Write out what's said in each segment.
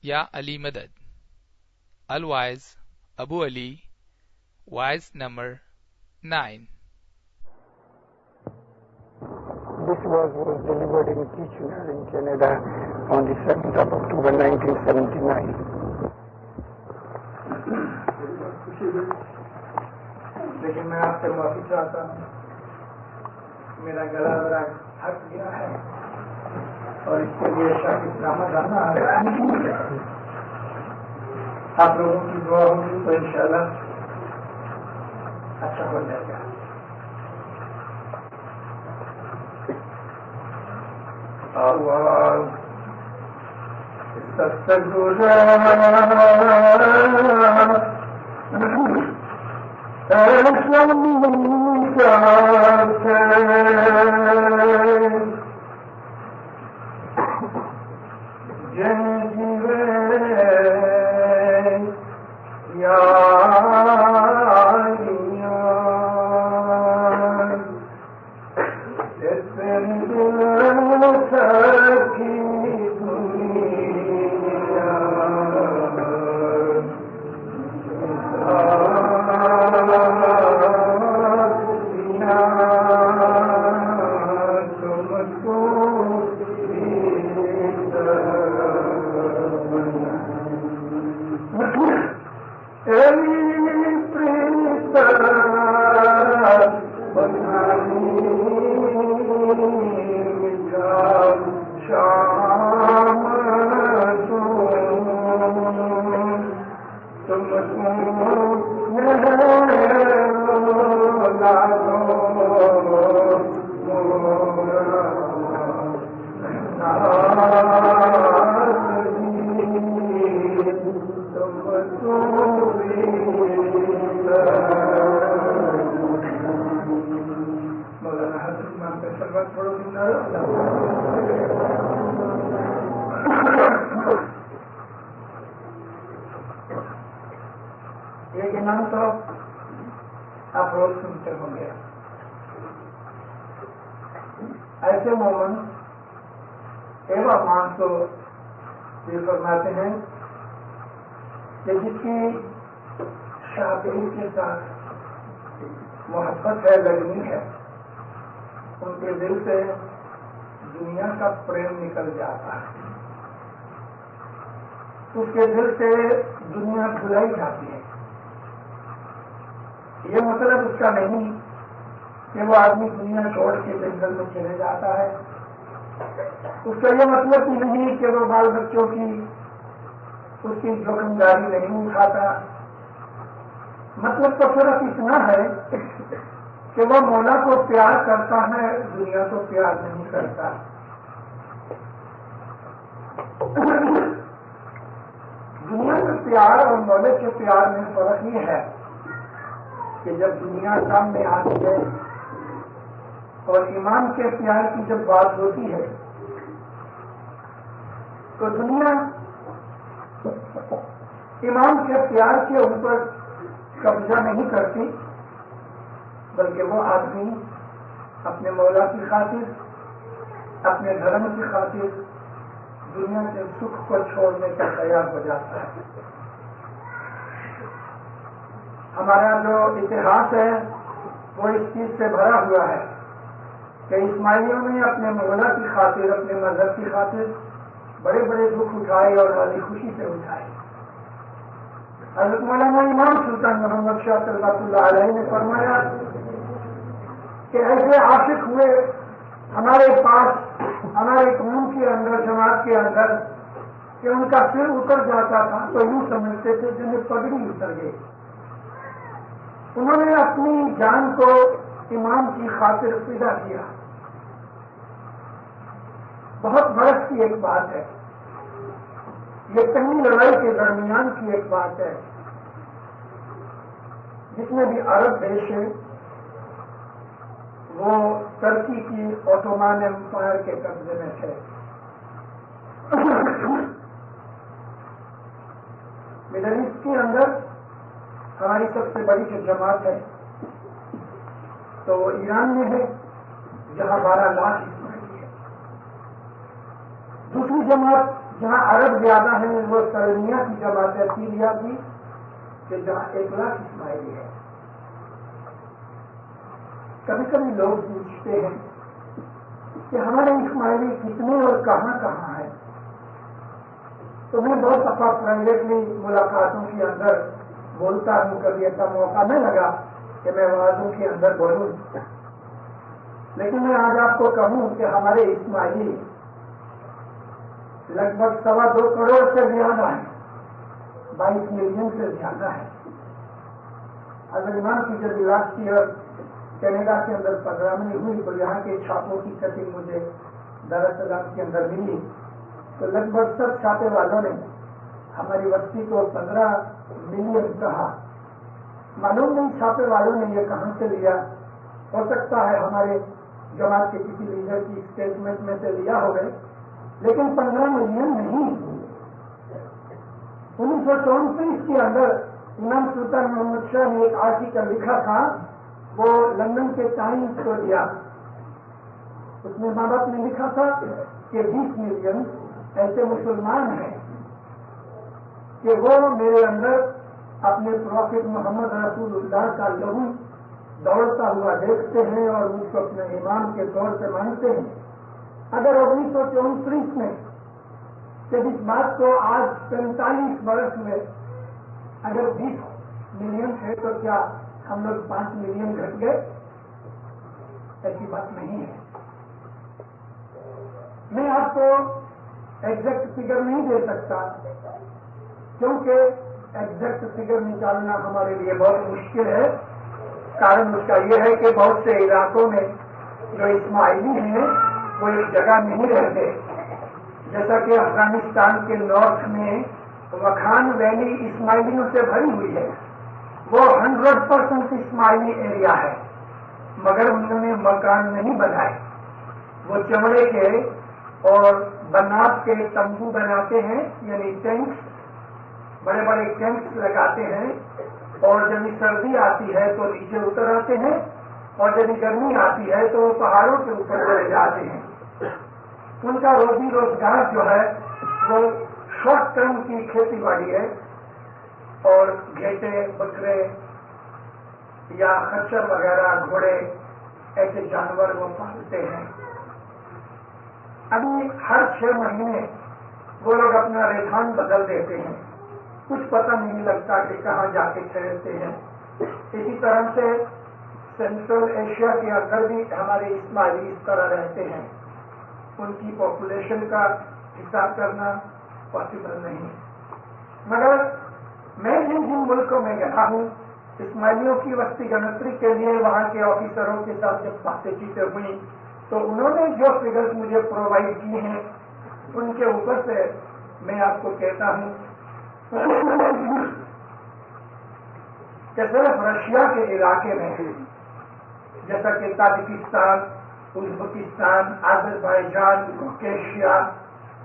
یا علی مدد. الوائز ابو علی. وائز number 9. This was delivered in Kitchener in Canada on the 7th of October 1979. لیکن میں آپ سے معافی چاہتا ہوں، میرا گلا ذرا تھک گیا ہے اور اس کے لیے شاید احمد آنا ہے. آپ لوگوں کی دعا ہوگی تو انشاءاللہ اچھا ہو جائے گا. اللہ ایک انعام تو آپ روز سنتے ہوں گے. ایسے مومن ایوا مان کو یہ فرماتے ہیں کہ جس کی شاطری کے ساتھ محبت ہے، لگنی ہے، ان کے دل سے دنیا کا پریم نکل جاتا ہے، اس کے دل سے دنیا بھلائی جاتی ہے. یہ مطلب اس کا نہیں کہ وہ آدمی دنیا چھوڑ کے جنگل میں چلے جاتا ہے. اس کا یہ مطلب ہی نہیں کہ وہ بال بچوں کی اس کی جوکمداری نہیں اٹھاتا. مطلب تو صرف اتنا ہے کہ وہ مولا کو پیار کرتا ہے، دنیا کو پیار نہیں کرتا. دنیا کے پیار اور مولا کے پیار میں فرق یہ ہے کہ جب دنیا سامنے آتی ہے اور ایمان کے پیار کی جب بات ہوتی ہے تو دنیا ایمان کے پیار کے اوپر قبضہ نہیں کرتی، بلکہ وہ آدمی اپنے مولا کی خاطر، اپنے دھرم کی خاطر دنیا کے سکھ کو چھوڑنے کا تیار ہو جاتا ہے. ہمارا جو اتہاس ہے وہ اس چیز سے بھرا ہوا ہے کہ اسماعیلیوں نے اپنے مولا کی خاطر، اپنے مذہب کی خاطر بڑے بڑے دکھ اٹھائے اور بڑی خوشی سے اٹھائے. حضرت مولانا امام سلطان محمد شاہ رحمۃ اللہ علیہ نے فرمایا کہ ایسے عاشق ہوئے ہمارے پاس، ہمارے قوم کے اندر، جماعت کے اندر، کہ ان کا سر اتر جاتا تھا تو یوں سمجھتے تھے جنہیں پگڑی اتر گئی. انہوں نے اپنی جان کو امام کی خاطر فدا کیا. بہت برس کی ایک بات ہے، یہ پہلی لڑائی کے درمیان کی ایک بات ہے. جتنے بھی عرب دیش ہیں وہ ترکی کی اوٹومان امپائر کے قبضے میں تھے. مڈل ایسٹ کے اندر ہماری سب سے بڑی جو جماعت ہے تو وہ ایران میں ہے، جہاں 12 لاکھ اسماعیلی ہے. دوسری جماعت جہاں عرب زیادہ ہیں وہ سرنیا کی جماعت ہے سیریا کی، کہ جہاں 1 لاکھ اسماعیلی ہے۔ کبھی کبھی لوگ پوچھتے ہیں کہ ہمارے اسماعیلی کتنے اور کہاں کہاں ہیں، تو میں بہت دفعہ پرائیویٹلی ملاقاتوں کے اندر بولتا ہوں، کبھی ایسا موقع نہیں لگا کہ میں وعظوں کے اندر بولوں، لیکن میں آج آپ کو کہوں کہ ہمارے اسماعیلی لگ بھگ 2.25 کروڑ سے زیادہ ہیں، 22 ملین سے زیادہ ہے۔ اگر ایمان کی جب لاسٹ ایئر کینیڈا کے اندر پروگرامنگ ہوئی تو یہاں کے چھاپوں کی کٹنگ مجھے دراصل کے اندر ملی، تو لگ بھگ سب چھاپے والوں نے ہماری بستی کو 15 ملین کہا۔ معلوم نہیں چھاپے والوں نے یہ کہاں سے لیا، ہو سکتا ہے ہمارے جماعت کے کسی لیڈر کی اسٹیٹمنٹ میں سے لیا ہوگا، لیکن 15 ملین نہیں۔ 1934 کے اندر امام سلطان محمد شاہ نے ایک آرٹیکل لکھا تھا، وہ لندن کے ٹائمز کو دیا، اس میں ماں باپ نے لکھا تھا کہ 20 ملین ایسے مسلمان ہیں کہ وہ میرے اندر اپنے پروفٹ محمد رسول اللہ کا لہو دوڑتا ہوا دیکھتے ہیں اور مجھ کو اپنے امام کے طور پہ مانتے ہیں۔ اگر 1934 میں جب اس بات کو آج 45 برس میں اگر 20 ملین ہے تو کیا ہم لوگ 5 ملین گھٹ گئے؟ ایسی بات نہیں ہے۔ میں آپ کو ایگزیکٹ فگر نہیں دے سکتا، کیونکہ ایگزیکٹ فگر نکالنا ہمارے لیے بہت مشکل ہے۔ کارن اس کا یہ ہے کہ بہت سے علاقوں میں جو اسماعیلی ہیں وہ ایک جگہ نہیں رہتے، جیسا کہ افغانستان کے نارتھ میں وکھان ویلی اسماعیلیوں سے بھری ہوئی ہے، وہ 100% اسماعیلی ایریا ہے، مگر انہوں نے مکان نہیں بنائے، وہ چمڑے کے اور بناپ کے تمبو بناتے ہیں، یعنی ٹینکس، بڑے بڑے ٹینکس لگاتے ہیں، اور جب سردی آتی ہے تو نیچے اتر آتے ہیں، اور جب گرمی آتی ہے تو وہ پہاڑوں کے اوپر چلے جاتے ہیں۔ ان کا روزی روزگار جو ہے وہ شارٹ ٹرم کی کھیتی باڑی ہے، اور گھیٹے، بکرے یا خچر وغیرہ، گھوڑے، ایسے جانور وہ پالتے ہیں۔ ابھی ہر 6 مہینے وہ لوگ اپنا رجحان بدل دیتے ہیں، کچھ پتہ نہیں لگتا کہ کہاں جا کے ٹھہرتے ہیں۔ اسی طرح سے سینٹرل ایشیا کے اندر بھی ہمارے اسماعیلی اس طرح رہتے ہیں، ان کی پاپولیشن کا حساب کرنا پاسبل نہیں، مگر میں جن ملکوں میں گیا ہوں اسماعیلیوں کی وسطی گنتری کے لیے، وہاں کے آفیسروں کے ساتھ جب باتیں چیتیں ہوئی تو انہوں نے جو فگرز مجھے پرووائڈ کی ہیں ان کے اوپر سے میں آپ کو کہتا ہوں کہ صرف رشیا کے علاقے میں جیسا کہ تاجکستان، ازبکستان، آذربائیجان، کوکیشیا،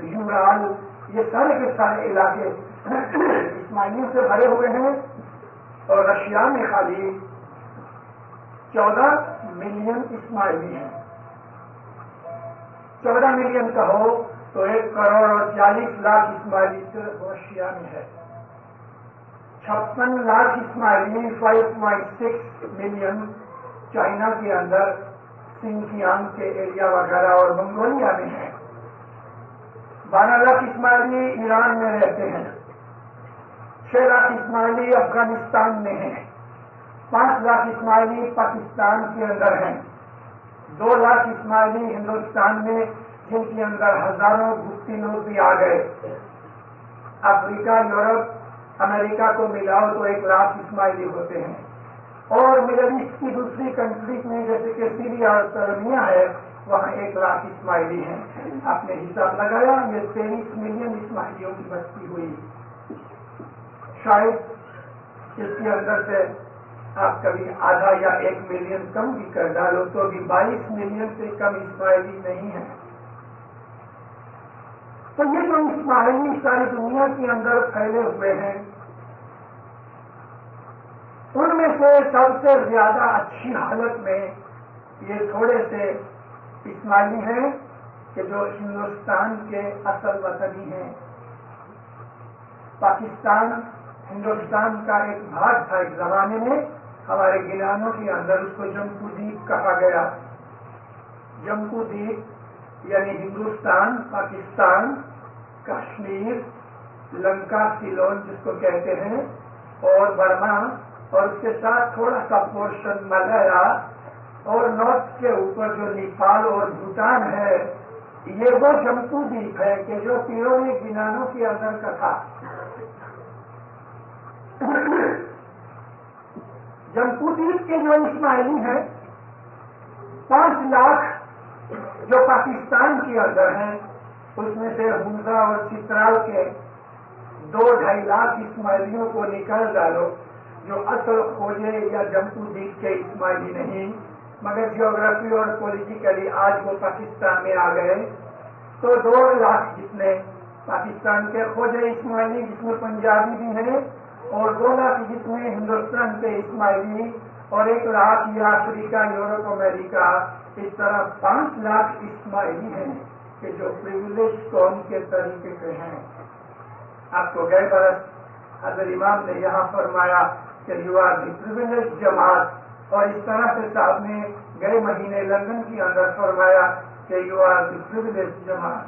یوران، یہ سارے کے سارے علاقے اسماعیلیوں سے بھرے ہوئے ہیں، اور رشیا میں خالی 14 ملین اسماعیلی ہیں۔ 14 ملین کہو تو 1 کروڑ اور 40 لاکھ اسماعیلی صرف رشیا میں ہے۔ 56 لاکھ اسماعیلی 5.6 ملین چائنا کے اندر سنکیانگ کے ایریا وغیرہ اور منگولیا میں ہیں۔ 12 لاکھ اسماعیلی ایران میں رہتے ہیں، 6 لاکھ اسماعیلی افغانستان میں ہیں، 5 لاکھ اسماعیلی پاکستان کے اندر ہیں، 2 لاکھ اسماعیلی ہندوستان میں جن کے اندر ہزاروں گپتی لوگ بھی آ گئے۔ افریقہ، یورپ، امریکہ کو ملاؤ تو 1 لاکھ اسماعیلی ہوتے ہیں، اور مڈل ایسٹ کی دوسری کنٹریز میں جیسے کہ سیریا اور سرمیا ہے وہاں 1 لاکھ اسماعیلی ہیں۔ آپ نے حساب لگایا یہ 23 ملین اسماعیلیوں کی بستی ہوئی۔ شاید اس کے اندر سے آپ کبھی آدھا یا 1 ملین کم بھی کر ڈالو تو بھی 22 ملین سے کم اسماعیلی نہیں ہے۔ تو یہ جو اسماعیلی ساری دنیا کے اندر پھیلے ہوئے ہیں ان میں سے سب سے زیادہ اچھی حالت میں یہ تھوڑے سے اسماعیلی ہیں کہ جو ہندوستان کے اصل وطنی ہیں. پاکستان ہندوستان کا ایک بھاگ تھا ایک زمانے میں. ہمارے گیلانوں کے اندر اس کو جمپو دیپ کہا گیا. جمپو دیپ یعنی ہندوستان، پاکستان، کشمیر، لنکا، سیلون جس کو کہتے ہیں، اور برما، اور اس کے ساتھ تھوڑا سا پورشن ملیا، اور نارتھ کے اوپر جو نیپال اور بھوٹان ہے، یہ وہ جمپو دیپ ہے کہ جو پیروں گیلانوں کے اندر کا تھا. جمپو دیپ کے جو اسماعیلی ہیں 5 لاکھ جو پاکستان کے اندر ہیں، اس میں سے ہنزا اور چترال کے 2-2.5 لاکھ اسماعیلیوں کو نکال ڈالو جو اصل کھوجے یا جمپو دیپ کے اسماعیلی نہیں، مگر جیوگرافی اور پولیٹیکلی آج وہ پاکستان میں آ گئے، تو 2 لاکھ جتنے پاکستان کے کھوجے اسماعیلی جس میں پنجابی بھی ہیں، اور 2 لاکھ جتنے ہندوستان کے اسماعیلی، اور 1 لاکھ یا افریقہ، یورپ، امریکہ، اس طرح 5 لاکھ اسماعیلی ہیں کہ جو پریویلیج قوم کے طریقے کے ہیں. آپ کو گئے برس حضرت امام نے یہاں فرمایا کہ یو آر دی پریویلیج جماعت، اور اس طرح سے صاحب نے گئے مہینے لندن کے اندر فرمایا کہ یو آر دی پریویلیج جماعت.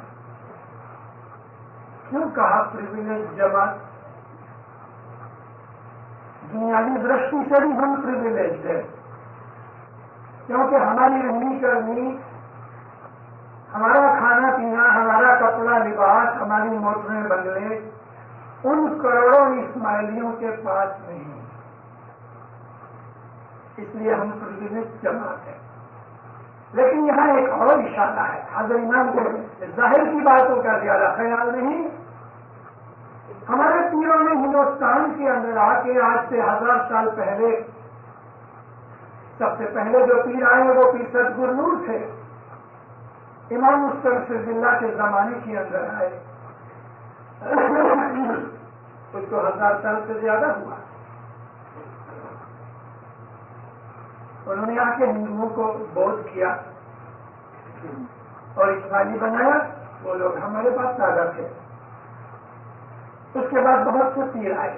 کیوں کہا پریویلیج جماعت؟ دنیاوی درشٹی سے بھی ہم پریویلیج ہیں، کیونکہ ہماری رہنی کرنی، ہمارا کھانا پینا، ہمارا کپڑا لباس، ہماری موٹریں بنگلے ان کروڑوں اسماعیلیوں کے پاس نہیں، اس لیے ہم پریویلیج جماعت ہیں. لیکن یہاں ایک اور اشارہ ہے. حضرت امام کو ظاہر کی باتوں کا زیادہ خیال نہیں. ہمارے پیروں نے ہندوستان کے اندر آ کے آج سے 1000 سال پہلے، سب سے پہلے جو پیر آئے وہ پیر صدگرو نور تھے. امام مستنصر باللہ کے زمانے کے اندر آئے، اس کو 1000 سال سے زیادہ ہوا. انہوں نے آ کے ہندوؤں کو بودھ کیا اور اسماعیلی بنایا. وہ لوگ ہمارے پاس تازہ تھے. اس کے بعد بہت سے پیر آئے،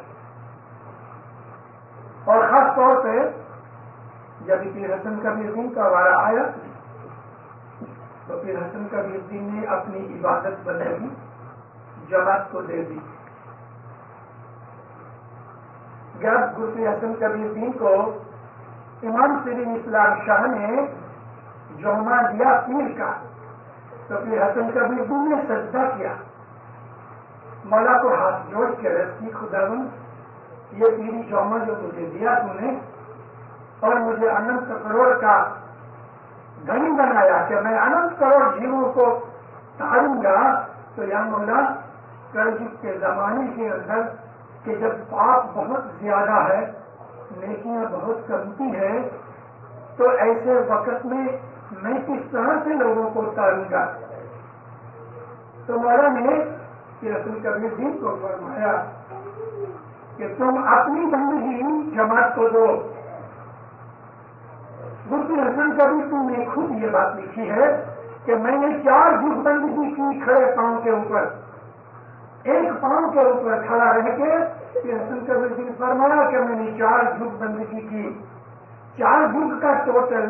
اور خاص طور پہ جب پیر حسن کبیر دین کا وارہ آیا تو پیر حسن کبیر دین نے اپنی عبادت بندگی جماعت کو دے دی. جب پیر حسن کبیر دین کو امام سری اسلام شاہ نے جوما دیا پیر کا، تو پیر حسن کبیر دین نے سجدہ کیا، مولا کو ہاتھ جوڑ کے رسی خداوند یہ پیری جوما جو مجھے دیا تم نے، اور مجھے انت کروڑ کا دھنی بنایا کہ میں انت کروڑ جیووں کو تاروں گا، تو یا مولا کلجگ کے زمانے کے اندر کہ جب پاپ بہت زیادہ ہے، نیکیاں بہت کمتی ہے، تو ایسے وقت میں میں کس طرح سے لوگوں کو تاروں گا. تو مولا نے حسن کبیر دین کو فرمایا کہ تم اپنی بندگی جماعت کو دو. پیر حسن کبیر دین نے خود یہ بات لکھی ہے کہ میں نے 4 جھک بندگی کی کھڑے پاؤں کے اوپر، 1 پاؤں کے اوپر کھڑا رہ کے. پیر حسن کبیر دین فرمایا کہ میں نے 4 جھک بندگی کی. 4 جھک کا ٹوٹل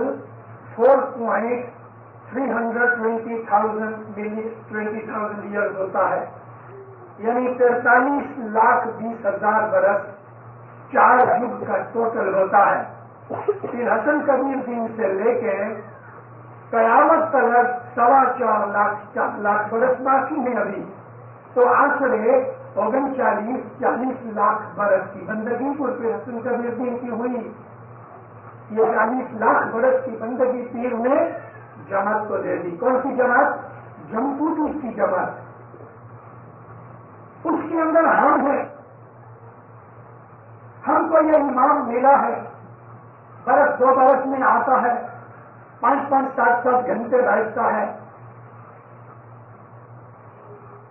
4.320,000 ایئر ہوتا ہے، یعنی 43,20,000 برس 4 جھگ کا ٹوٹل ہوتا ہے. پھر حسن کبیر دین سے لے کے قیامت تک 4.25 لاکھ برس باقی ہے ابھی. تو آخرے 39-40 لاکھ برس کی بندگی کو پھر حسن کبیر دین کی ہوئی. یہ 40 لاکھ برس کی بندگی پیر نے جماعت کو دے دی. کون سی جماعت؟ جمپو دیپ کی جماعت. اس کے اندر ہم ہیں. ہم کو یہ امام ملا ہے، برس 2 برس میں آتا ہے، 5-5 7-7 گھنٹے بیٹھتا ہے،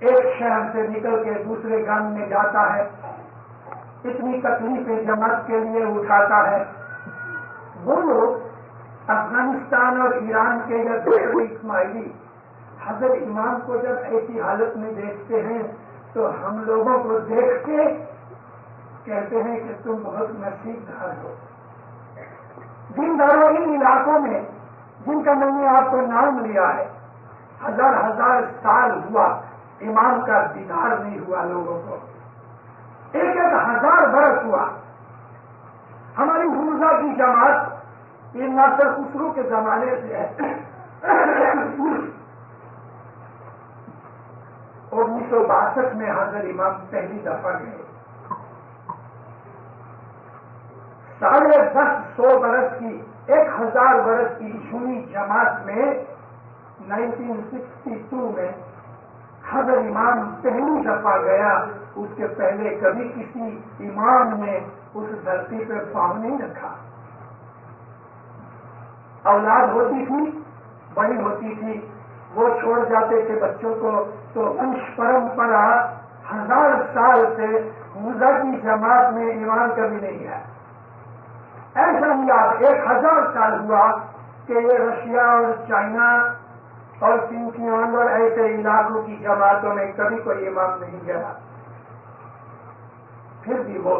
ایک شہر سے نکل کے دوسرے گاؤں میں جاتا ہے، اتنی تکلیفیں جماعت کے لیے اٹھاتا ہے. وہ لوگ افغانستان اور ایران کے یا دوسرے اسماعیلی حضرت امام کو جب ایسی حالت میں دیکھتے ہیں تو ہم لوگوں کو دیکھ کے کہتے ہیں کہ تم بہت نصیب دار ہو. جن داروں ان علاقوں میں جن کا میں نے آپ کو نام لیا ہے، ہزار ہزار سال ہوا امام کا دیدار نہیں ہوا لوگوں کو، ایک ایک ہزار برس ہوا. ہماری حمزہ کی جماعت یہ ناصر خسرو کے زمانے سے ہے. 1962 میں حضرت امام پہلی دفعہ گئے. 150 برس کی 1000 برس کی سنی جماعت میں 1962 میں حضرت امام پہلی دفعہ گیا. اس کے پہلے کبھی کسی امام نے اس دھرتی پہ پاؤں نہیں رکھا. اولاد ہوتی تھی، بڑی ہوتی تھی، وہ چھوڑ جاتے تھے بچوں کو، تو ونش پرمپرا 1000 سال سے حمزہ کی جماعت میں امام کبھی نہیں ہے. ایسا ہوا 1000 سال ہوا کہ یہ رشیا اور چائنا اور سنکیان اور ایسے علاقوں کی جماعتوں میں کبھی کوئی امام نہیں گیا. پھر بھی وہ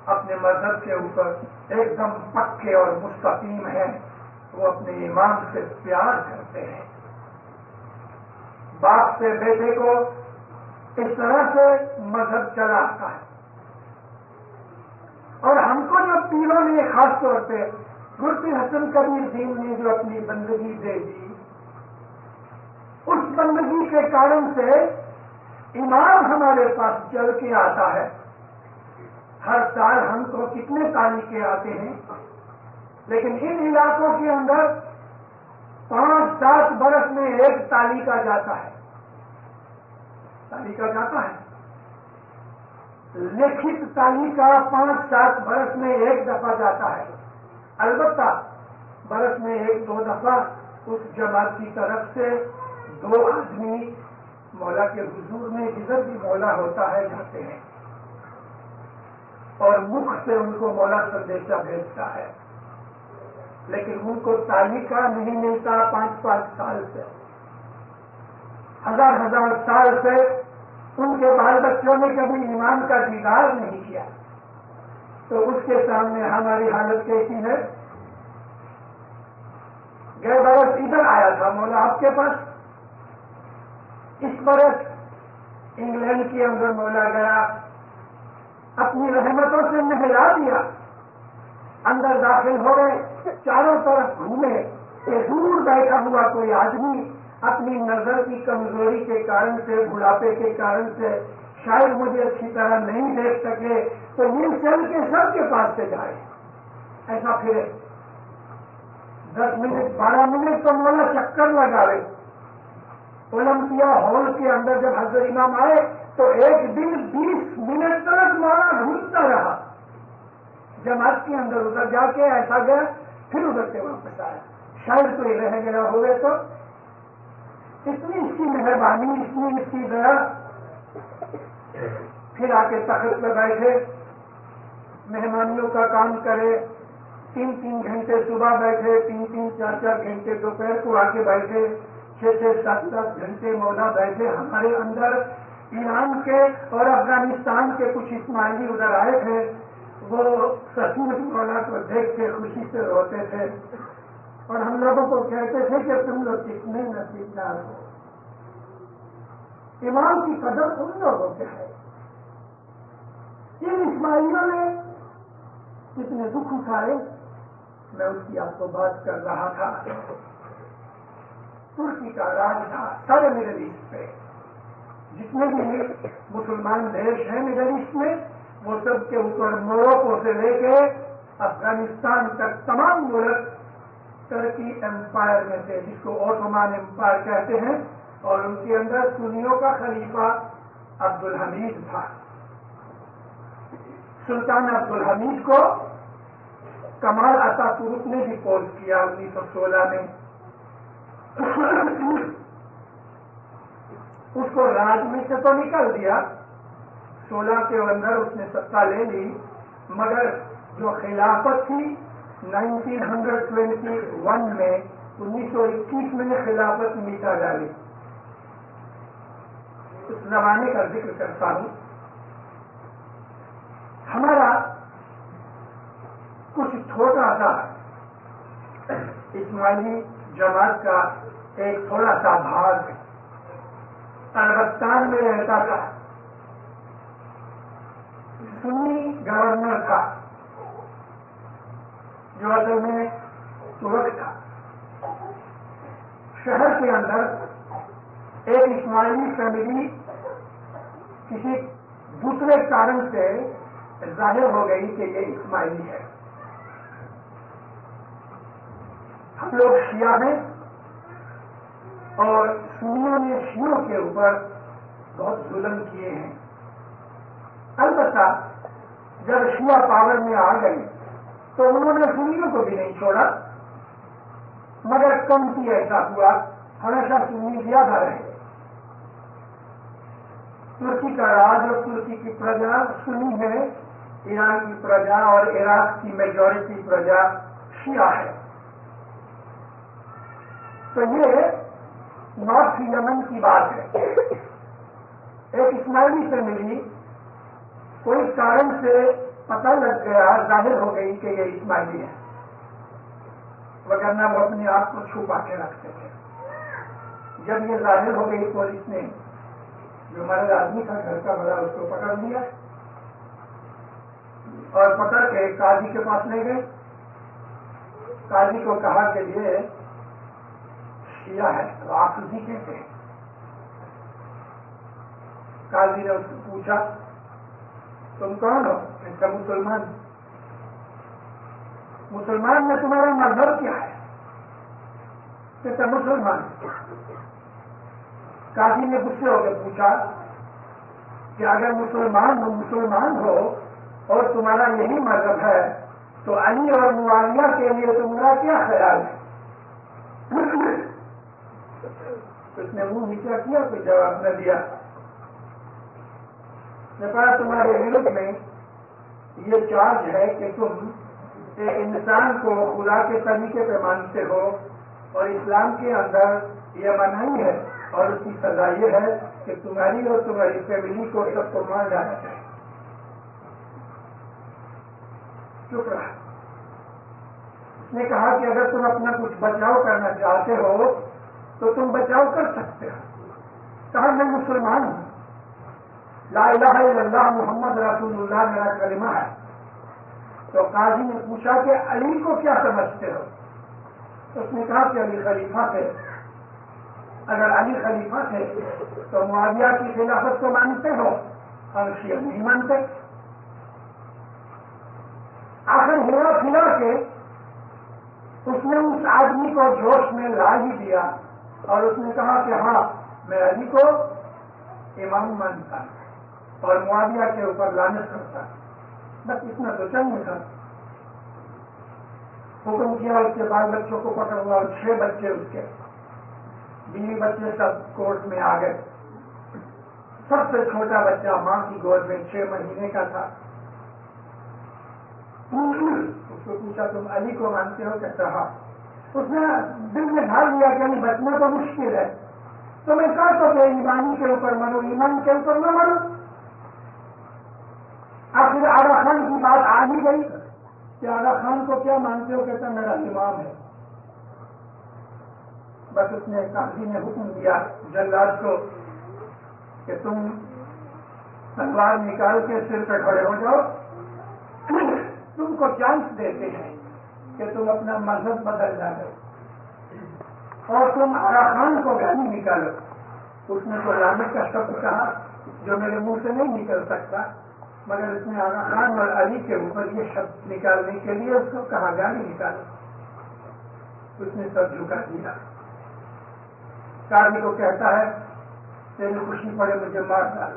اپنے مذہب کے اوپر ایک دم پکے اور مستقیم ہیں. وہ اپنے امام سے پیار کرتے ہیں. باپ سے بیٹے کو اس طرح سے مذہب چلاتا ہے. اور ہم کو جو پیروں نے خاص طور پہ مفتی حسن کبیر دین نے جو اپنی بندگی دے دی، اس بندگی کے کارن سے امام ہمارے پاس چل کے آتا ہے. ہر سال ہم کو کتنے تاریخیں آتے ہیں، لیکن ان علاقوں کے اندر 5-7 برس میں ایک تالیکہ جاتا ہے. تالیکہ جاتا ہے، لکھت تالیکہ 5-7 برس میں ایک دفعہ جاتا ہے. البتہ برس میں 1-2 دفعہ اس جماعت کی طرف سے 2 آدمی مولا کے حضور میں جدھر بھی مولا ہوتا ہے جاتے ہیں، اور مکھ سے ان کو مولا سندیشہ بھیجتا ہے. لیکن ان کو تالیکہ نہیں ملتا 5-5 سال سے. 1000 سال سے ان کے بال بچوں نے کبھی امام کا دیدار نہیں کیا. تو اس کے سامنے ہماری حالت کیسی ہے؟ گئے برس ادھر آیا تھا مولا آپ کے پاس، اس برس انگلینڈ کے اندر مولا گیا، اپنی رحمتوں سے نہلا دیا، اندر داخل ہو گئے، چاروں طرف گھومے. ایک دور بیٹھا ہوا کوئی آدمی اپنی نظر کی کمزوری کے کارن سے، بڑھاپے کے کارن سے شاید مجھے اچھی طرح نہیں دیکھ سکے، تو یہ چل کے سب کے پاس سے جائے. ایسا پھر 10 منٹ 12 منٹ تو مولا چکر لگاوے. اولمپیا ہال کے اندر جب حضرت امام آئے تو ایک دن 20 منٹ تک مولا ڈھونڈتا رہا جماعت کے اندر. ادھر جا کے ایسا گیا، پھر ادھر سے واپس آیا. شاید کوئی رہ گیا ہوئے تو اتنی اس کی مہربانی، اتنی اس کی دیا. پھر آ کے تخت پہ بیٹھے، مہمانیوں کا کام کرے. 3-3 گھنٹے صبح بیٹھے، 3-3 4-4 گھنٹے دوپہر کو آ کے بیٹھے، 6-6 7-7 گھنٹے مولا بیٹھے. ہمارے اندر ایران کے اور افغانستان کے کچھ اسماعیلی ادھر آئے تھے، وہ سچمچ مولا کو دیکھ کے خوشی سے روتے تھے اور ہم لوگوں کو کہتے تھے کہ تم لوگ کتنے نصیبدار ہو. امام کی قدر ان لوگوں کے ہے. ان اسماعیلیوں نے کتنے دکھ اٹھائے. میں اس کی آپ کو بات کر رہا تھا. ترکی کا راج تھا سارے مڈل ایسٹ پہ. جتنے بھی مسلمان دیش ہیں مڈل ایسٹ میں، وہ سب کے اوپر موروکو سے لے کے افغانستان تک تمام ملک ترکی امپائر میں تھے، جس کو اوٹومان امپائر کہتے ہیں. اور ان کے اندر سنیوں کا خلیفہ عبدالحمید تھا. سلطان عبدالحمید کو کمال عطا ترک نے بھی پوز کیا 1916 میں. اس کو راج میں سے تو نکل دیا، 16 کے اندر اس نے ستا لے لی، مگر جو خلافت تھی 1921 میں 1921 میں نے خلافت مٹا ڈالی. اس زمانے کا ذکر کرتا ہوں. ہمارا کچھ چھوٹا سا اسماعیلی جماعت کا ایک تھوڑا سا بھاگ عربستان میں رہتا تھا. سنی گورنر تھا جو اصل میں ترک تھا. شہر کے اندر ایک اسماعیلی فیملی کسی دوسرے کارن سے ظاہر ہو گئی کہ یہ اسماعیلی ہے. ہم لوگ شیعہ ہیں اور سنیوں نے شیعوں کے اوپر بہت ظلم کیے ہیں. البتہ جب شیعہ پاور میں آ گئی تو انہوں نے سنیوں کو بھی نہیں چھوڑا، مگر کم کی ایسا ہوا ہمیشہ سنی زیادہ رہے. ترکی کا راج اور ترکی کی پرجا سنی ہے، ایران کی پرجا اور عراق کی میجورٹی پرجا شیعہ ہے. تو یہ نارتھ یمن کی بات ہے. ایک اسماعیلی فیملی کوئی کارن سے پتہ لگ گیا، ظاہر ہو گئی کہ یہ اسماعیلی ہے، وگرنہ وہ اپنے آپ کو چھپا کے رکھتے تھے. جب یہ ظاہر ہو گئی پولیس نے جو ہمارے آدمی تھا گھر کا بڑا اس کو پکڑ لیا اور پکڑ کے قاضی کے پاس لے گئے. قاضی کو کہا کہ یہ شیعہ ہے، رافضی کہتے ہیں. قاضی نے اس سے پوچھا تم کون ہو؟ اس کا مسلمان. مسلمان میں تمہارا مذہب کیا ہے؟ کہتا مسلمان. قاضی نے غصے ہو کے پوچھا کہ اگر مسلمان ہو اور تمہارا یہی مذہب ہے تو علی اور معاویہ کے لیے تمہارا کیا خیال ہے؟ اس نے منہ نیچا کیا، کوئی جواب نہ دیا. نے کہا تمہارے ملک میں یہ چارج ہے کہ تم ایک انسان کو خدا کے طریقے پہ مانتے ہو اور اسلام کے اندر یہ منائی ہے اور اس کی سزا یہ ہے کہ تمہاری اور تمہاری فیملی کو سب کو مار ڈالا جائے. چپ رہا. اس نے کہا کہ اگر تم اپنا کچھ بچاؤ کرنا چاہتے ہو تو تم بچاؤ کر سکتے ہو. کہا میں مسلمان ہوں، لا الہ الا اللہ محمد رسول اللہ میرا کلمہ ہے. تو قاضی نے پوچھا کہ علی کو کیا سمجھتے ہو؟ اس نے کہا کہ علی خلیفہ تھے. اگر علی خلیفہ تھے تو معاویہ کی خلافت کو مانتے ہو؟ ہم شیعہ نہیں مانتے. آخر ہوا پھلا کے اس نے اس آدمی کو جوش میں لا ہی دیا اور اس نے کہا کہ ہاں میں علی کو امام مانتا اور معاویہ کے اوپر لعنت کرتا. بس اتنا تو چاہیے تھا. حکم کیا، اس کے بعد بچوں کو پکڑ ہوا اور 6 بچے اس کے، بیوی بچے سب کورٹ میں آ گئے. سب سے چھوٹا بچہ ماں کی گود میں 6 مہینے کا تھا. اس کو پوچھا تم علی کو مانتے ہو؟ کہتا ہاں. اس نے دل میں ڈھال لیا کہ علی بچنا تو مشکل ہے تو میں کہا تو کہ ایمانی کے اوپر مرو، ایمان کے اوپر نہ مرو. آخر آغا خان کی بات آ ہی گئی کہ آغا خان کو کیا مانتے ہو؟ کہتا میرا امام ہے. بس اس نے قاضی نے حکم دیا جلاد کو کہ تم تلوار نکال کے سر پہ کھڑے ہو جاؤ. تم کو چانس دیتے ہیں کہ تم اپنا مذہب بدل جاؤ اور تم آغا خان کو گالی نکالو. اس نے تو لعنت کا شبد کہا جو میرے منہ سے نہیں نکل سکتا، مگر اس نے آغا خان اور علی کے اوپر یہ شبد نکالنے کے لیے اس کو کہا گالی نکالو. اس نے سب جھکا دیا. قاضی کو کہتا ہے تیری خوشی پڑے مجھے مار ڈال،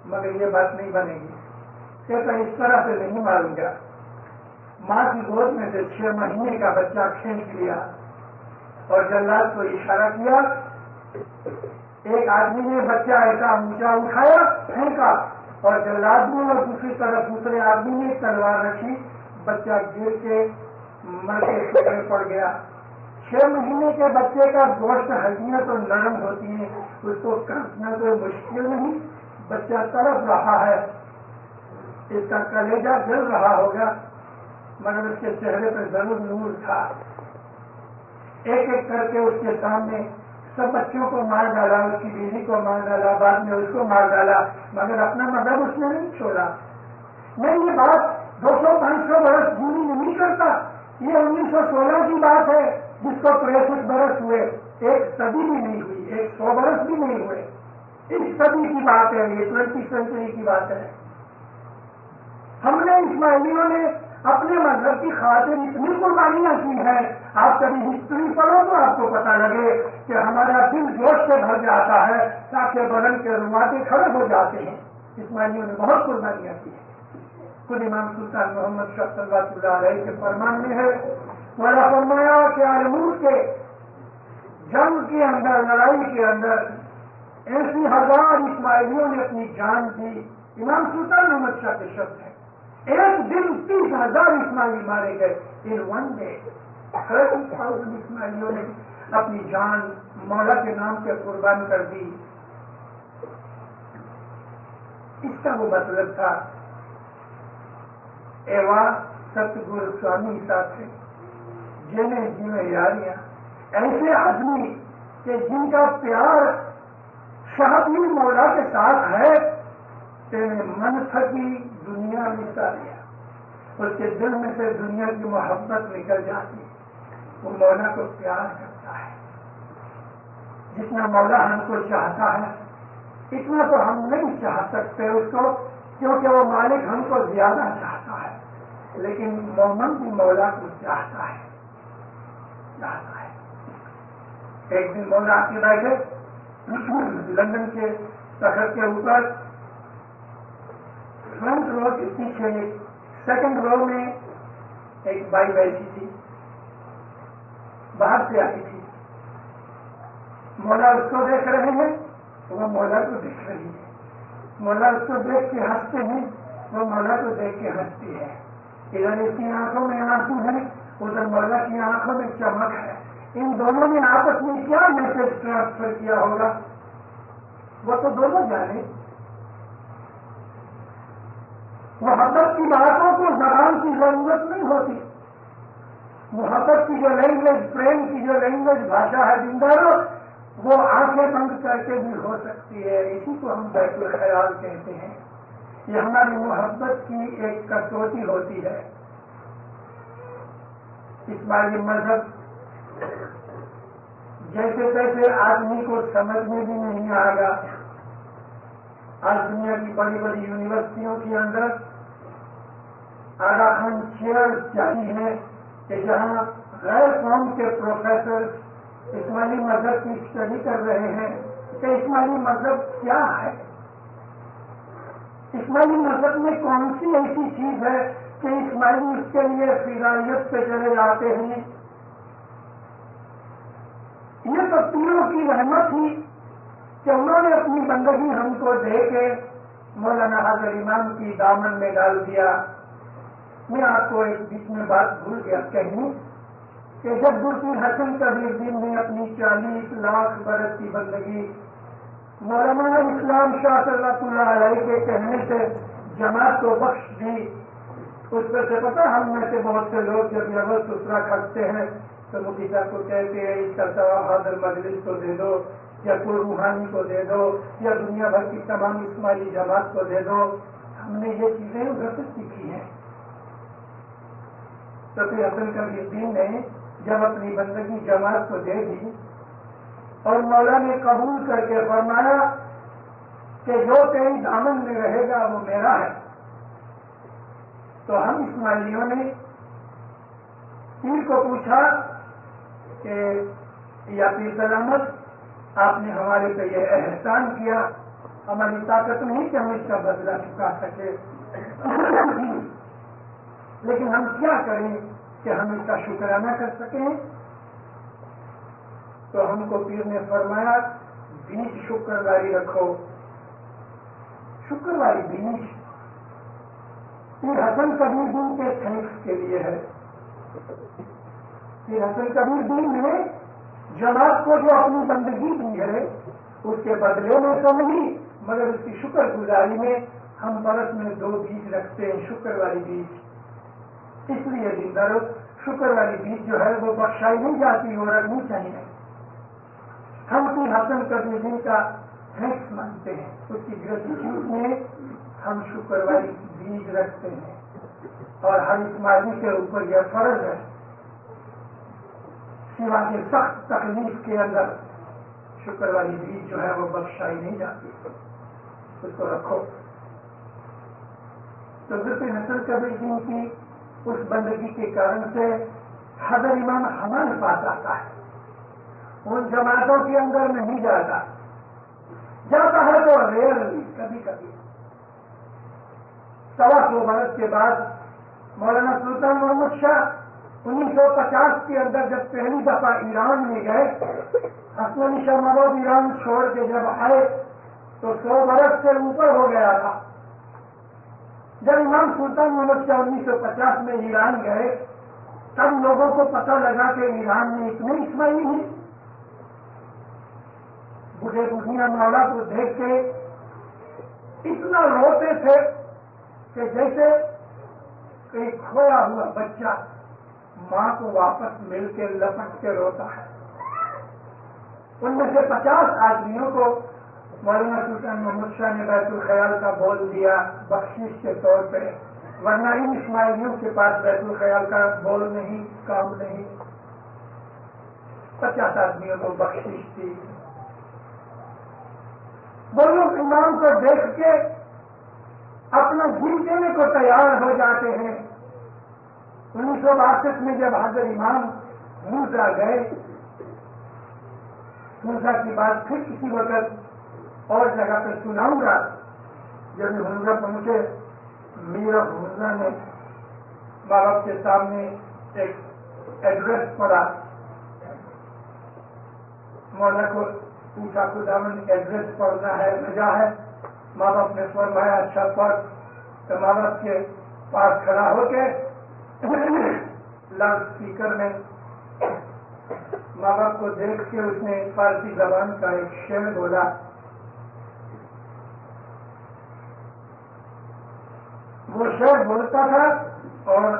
مگر یہ بات نہیں بنے گی. کہتا اس طرح سے نہیں ماروں گا. ماں کی گود میں سے 6 مہینے کا بچہ کھینچ لیا اور جلاد کو اشارہ کیا. ایک آدمی نے بچہ ایسا اونچا اٹھایا پھینکا اور جلاد نے اور دوسری طرف دوسرے آدمی نے تلوار رکھی. بچہ گر کے مر کے ٹکڑے پڑ گیا. 6 مہینے کے بچے کا گوشت ہڈیاں تو نرم ہوتی ہیں، اس کو کاٹنا کوئی مشکل نہیں، بچہ تڑپ رہا ہے، اس کا کلیجہ جل رہا ہوگا، مگر اس کے چہرے پہ ضرور نور تھا۔ ایک ایک کر کے اس کے سامنے سب بچوں کو مار ڈالا، اس کی بیوی کو مار ڈالا، بعد میں اس کو مار ڈالا، مگر اپنا مذہب اس نے نہیں چھوڑا۔ میں یہ بات 200-500 برس پوری نہیں کرتا، یہ 1916 کی بات ہے جس کو 63 برس ہوئے، ایک صدی بھی نہیں ہوئی، 100 برس بھی نہیں ہوئے، اس صدی کی بات ہے، یہ 20 سینچری کی بات ہے۔ ہم نے اسماعیلیوں نے اپنے مذہب کی خاطر اتنی قربانیاں کی ہیں، آپ کبھی ہسٹری پڑھو تو آپ کو پتا لگے کہ ہمارا دل جوش سے بھر جاتا ہے، تاکہ بدن کے روماتے کھڑے ہو جاتے ہیں۔ اسماعیلیوں نے بہت قربانیاں کی ہیں۔ خود امام سلطان محمد شاہ صلی اللہ علیہ کے فرمان میں ہے، مولا فرمایا کہ آلمور کے جنگ کے اندر، لڑائی کے اندر 80,000 اسماعیلیوں نے اپنی جان دی۔ امام سلطان محمد شاہ کے شبد ہیں، ایک دن 30,000 اسماعیلی مارے گئے، ان ون ڈے 30,000 اسماعیلیوں نے اپنی جان مولا کے نام پہ قربان کر دی۔ اس کا وہ مطلب تھا، ایوا ستگرو سوامی ساتھ جنہیں جیویں یاریاں، ایسے آدمی کہ جن کا پیار شاہدی مولا کے ساتھ ہے، تیرے من تھکی دنیا نکالیا، اس کے دل میں سے دنیا کی محبت نکل جاتی، وہ مولا کو پیار کرتا ہے۔ جتنا مولا ہم کو چاہتا ہے اتنا تو ہم نہیں چاہ سکتے اس کو، کیونکہ وہ مالک ہم کو زیادہ چاہتا ہے، لیکن مومن بھی مولا کو چاہتا ہے۔ ایک دن مولا کے بیٹھے لندن کے تخت کے اوپر، فرنٹ رو کے پیچھے سیکنڈ رو میں ایک بائی بیٹھی تھی، باہر سے آئی تھی، مولا اس کو دیکھ رہے ہیں، وہ مولا کو دیکھ رہی ہے، مولا اس کو دیکھ کے ہنستے ہیں، وہ مولا کو دیکھ کے ہنستی ہے، ادھر اس کی آنکھوں میں آنسو ہے، ادھر مولا کی آنکھوں میں چمک ہے۔ ان دونوں نے آپس میں کیا میسج ٹرانسفر کیا ہوگا وہ تو دونوں جانے۔ محبت کی باتوں کو زبان کی ضرورت نہیں ہوتی، محبت کی جو لینگویج، پریم کی جو لینگویج بھاشا ہے دینداروں، وہ آنکھیں بند کر کے بھی ہو سکتی ہے، اسی کو ہم بیت الخیال کہتے ہیں۔ یہ ہماری محبت کی ایک کسوٹی ہوتی ہے۔ اسماعیلی مذہب جیسے تیسے آدمی کو سمجھ میں بھی نہیں آئے گا۔ آج دنیا کی بڑی بڑی یونیورسٹیوں کے اندر آراخان چیئر جاری ہیں کہ جہاں غیر قوم کے پروفیسر اسماعیلی مذہب کی اسٹڈی کر رہے ہیں کہ اسماعیلی مذہب کیا ہے، اسماعیلی مذہب میں کون سی ایسی چیز ہے کہ اسماعیلی اس کے لیے فضائیت پہ چلے جاتے ہیں۔ یہ تو تینوں کی رحمت تھی کہ انہوں نے اپنی بندگی ہم کو دے کے مولانا حاضر امام کی دامن میں ڈال دیا۔ میں آپ کو ایک بیچ میں بات بھول گیا کہوں کہ جب دوسری حسن کبیر دین نے اپنی 40 لاکھ برس کی بندگی مولانا اسلام شاہ صلی اللہ علیہ کے کہنے سے جماعت کو بخش دی، اس پر سے پتا ہم میں سے بہت سے لوگ جب یہ ستھرا کرتے ہیں تو مفتی صاحب کو کہتے ہیں اس کا ثواب حاضر مجلس کو دے دو، یا کوئی روحانی کو دے دو، یا دنیا بھر کی تمام اسماعیلی جماعت کو دے دو۔ ہم نے یہ چیزیں ادھر سے سیکھی ہیں۔ تو پھر حسن کبیر دین نے جب اپنی بندگی جماعت کو دے دی اور مولا نے قبول کر کے فرمایا کہ جو تیری دامن میں رہے گا وہ میرا ہے، تو ہم اسماعیلیوں نے پیر کو پوچھا کہ یا پیر سلامت آپ نے ہمارے پہ یہ احسان کیا، ہماری طاقت نہیں کہ ہم اس کا بدلہ چکا سکے، لیکن ہم کیا کریں کہ ہم اس کا شکرانہ کر سکیں؟ تو ہم کو پیر نے فرمایا بیج شکر والی رکھو، شکر والی بیج پیر حسن کبیر دین کے تھینکس کے لیے ہے۔ کہ حسن کبیر دین نے جماعت کو جو اپنی بندگی دی ہے اس کے بدلے میں تو نہیں، مگر اس کی شکر گزاری میں ہم برس میں 2 بیج رکھتے ہیں، شکر والی بیج۔ اس لیے دیندارو شکر والی بیج جو ہے وہ بخشائی نہیں جاتی اور رکھنی چاہیے۔ ہم اپنی حسن کبیر دین کا تھینکس مانتے ہیں، اس کی گریٹیٹیوڈ میں ہم شکر والی بیج رکھتے ہیں، اور ہر اسماعیلی کے اوپر یہ فرض ہے سوا کے سخت تکلیف کے اندر شکر والی بیج جو ہے وہ بخشائی نہیں جاتی، اس کو رکھو۔ تو حضرت حسن کبیر دین کی اس بندگی کے کارن سے حضرت امام ہمارے پاس آتا ہے، ان جماعتوں کے اندر نہیں جاتا، جاتا ہے تو ریئرلی کبھی کبھی۔ 125 برس کے بعد مولانا سلطان محمد شاہ 1950 کے اندر جب پہلی دفعہ ایران میں گئے، حسن علی شاہ محمود ایران چھوڑ کے جب آئے تو 100 برس سے اوپر ہو گیا تھا۔ جب امام سلطان محمد شاہ 1950 میں ایران گئے تب لوگوں کو پتہ لگا کہ ایران میں اتنے اسماعیلی ہیں۔ بوڑھے بڑھیاں مولا کو دیکھ کے اتنا روتے تھے کہ جیسے کوئی کھویا ہوا بچہ ماں کو واپس مل کے لپٹ کے روتا ہے۔ ان میں سے 50 آدمیوں کو مولانا سلطان محمد شاہ نے بیت الخیال کا بول دیا بخشش کے طور پہ، ورنہ ان اسماعیلیوں کے پاس بیت الخیال کا بول نہیں، کام نہیں۔ 50 آدمیوں کو بخشش دی۔ وہ لوگ امام کو دیکھ کے اپنا جی دینے کو تیار ہو جاتے ہیں۔ 1962 میں جب حضرت امام موزہ گئے، موزہ کی بات پھر کسی وقت اور جگہ پہ سناؤں گا، جب موزہ پہنچے میرا موزہ نے ماں باپ کے سامنے ایک ایڈریس پڑھا، مولا کو پوچھا خداوند ایڈریس پڑھنا ہے مجا ہے؟ ماں باپ نے فرمایا اچھا پڑھ۔ تو ماں باپ کے پاس کھڑا ہو کے لاؤڈ اسپیکر میں ماں باپ کو دیکھ کے اس نے فارسی زبان کا ایک شعر بولا، وہ شعر بولتا تھا اور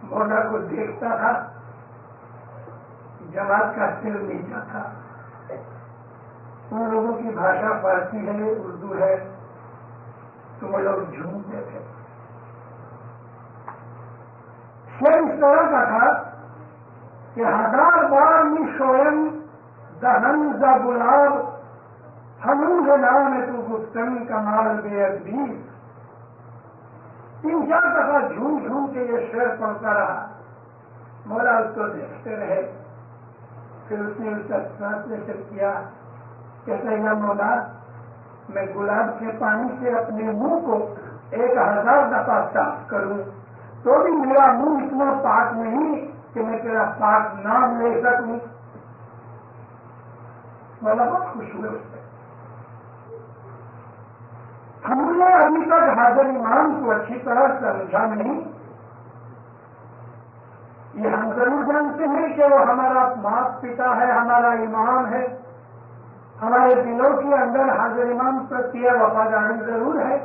مولا کو دیکھتا تھا، جماعت کا سر نیچا تھا۔ ان لوگوں کی بھاشا فارسی ہے، اردو ہے، تو وہ لوگ جھومتے تھے۔ شعر اس طرح کا تھا کہ 1000 بار می شویم دہن ز گلاب ہنوز نام تو گفتن کمال بے ادبی۔ 3-4 دفعہ جھوم جھوم کے یہ شعر پڑھتا رہا، مولا اس کو دیکھتے رہے، پھر اس نے اس کا ٹرانسلیشن کیا، کہتے ہیں مولا میں گلاب کے پانی سے اپنے منہ کو 1000 دفعہ صاف کروں تو بھی میرا منہ اتنا پاک نہیں کہ میں تیرا پاک نام لے سکوں۔ مولا بہت خوش ہوئے اس سے۔ ہم نے ابھی تک حاضر امام کو اچھی طرح سمجھا نہیں۔ یہ ہم ضرور جانتے ہیں کہ وہ ہمارا باپ پتا ہے، ہمارا امام ہے، ہمارے دلوں کے اندر حاضر امام پرتی وفاداری ضرور ہے۔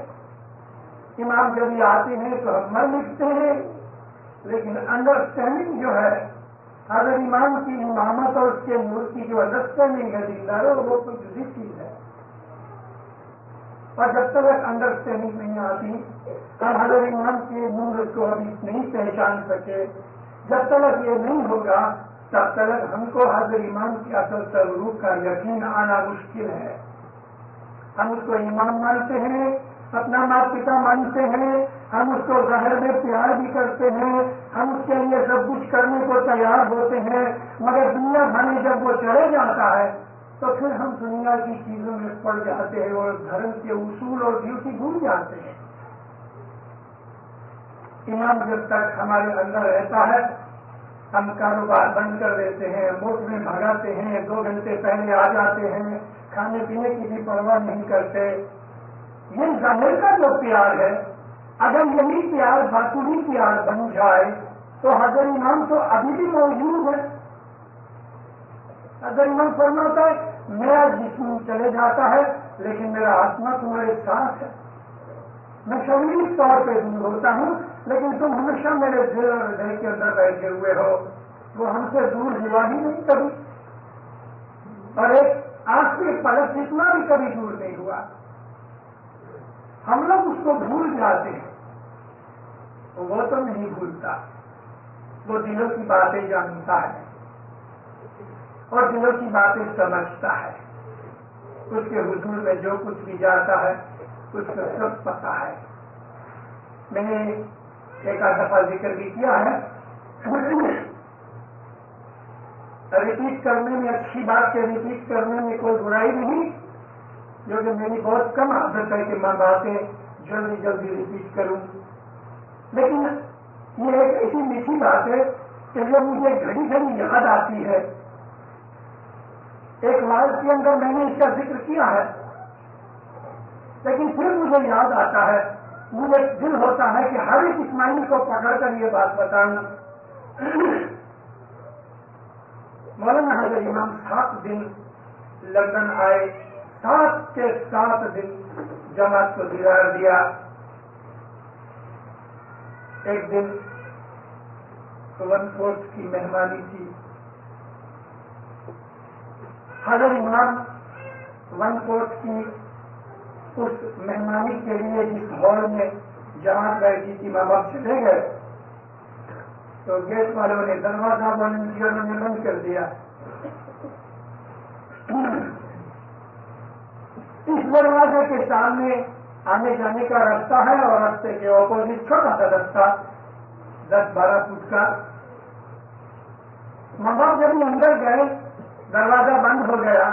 امام جب یہ آتے ہیں تو ہم مر لکھتے ہیں، لیکن انڈرسٹینڈنگ جو ہے حاضر امام کی امامت اور اس کے نور کی جو انڈرسٹینڈنگ ہے دینداروں، وہ کوئی جدید چیز ہے۔ اور جب تک انڈرسٹینڈنگ نہیں آتی، ہم حضرت امام کے نور کو ابھی نہیں پہچان سکے، جب تک یہ نہیں ہوگا تب تک ہم کو حضرت امام کی اصل تصوف کا یقین آنا مشکل ہے۔ ہم اس کو امام مانتے ہیں، اپنا ماں پتا مانتے ہیں، ہم اس کو ظاہر میں پیار بھی کرتے ہیں، ہم اس کے لیے سب کچھ کرنے کو تیار ہوتے ہیں، مگر دنیا بھر میں جب وہ چلے جاتا ہے تو پھر ہم دنیا کی چیزوں میں پڑ جاتے ہیں اور دھرم کے اصول اور ڈیوٹی بھول جاتے ہیں۔ امام جب تک ہمارے اندر رہتا ہے ہم کاروبار بند کر دیتے ہیں، مفت میں بھگاتے ہیں، 2 گھنٹے پہلے آ جاتے ہیں، کھانے پینے کی بھی پرواہ نہیں کرتے۔ یہ ظاہر کا جو پیار ہے، اگر یہی پیار باطنی پیار بن جائے تو حضرت امام تو ابھی بھی موجود ہے. حضرت امام فرماتا ہے میرا جسم چلے جاتا ہے لیکن میرا آتما تمہارے ساتھ ہے. میں شریر طور پہ دور ہوتا ہوں لیکن تم ہمیشہ میرے دل اور ہردے کے اندر بیٹھے ہوئے ہو. وہ ہم سے دور ہوا ہی نہیں کبھی, اور ایک آخری پلک جتنا بھی کبھی دور نہیں ہوا. ہم لوگ اس کو بھول جاتے ہیں, وہ تو نہیں بھولتا. وہ دلوں کی باتیں جانتا ہے اور دلوں کی باتیں سمجھتا ہے. اس کے حضور میں جو کچھ بھی جاتا ہے اس کو سب پتا ہے. میں نے ایک آدھ دفعہ ذکر بھی کیا ہے, ریپیٹ کرنے میں اچھی بات کے ریپیٹ کرنے میں کوئی برائی نہیں, جو کہ میری بہت کم عادت ہے کہ میں باتیں جلدی جلدی ریپیٹ کروں. لیکن یہ ایک ایسی میٹھی بات ہے کہ جو مجھے گھڑی گھڑی یاد آتی ہے. ایک واعظ کے اندر میں نے اس کا ذکر کیا ہے لیکن پھر مجھے یاد آتا ہے, مجھے دل ہوتا ہے کہ ہر ایک اسماعیلی کو پکڑ کر یہ بات بتاؤں. مولانا حضرت امام 7 دن لندن آئے, 7 کے 7 دن جماعت کو دیدار دیا. ایک دن 1/4 کی مہمانی تھی. حضرت امام 1/4 کی اس مہمانی کے لیے جس ہال میں جماعت بیٹھی تھی ماں باپ چلے گئے تو گیٹ والوں نے دروازہ والنٹیئروں نے بند کر دیا. اس دروازے کے سامنے آنے جانے کا راستہ ہے اور راستے کے اپوزٹ چھوٹا سا راستہ 10-12 فٹ کا. ماں باپ جب اندر گئے دروازہ بند ہو گیا.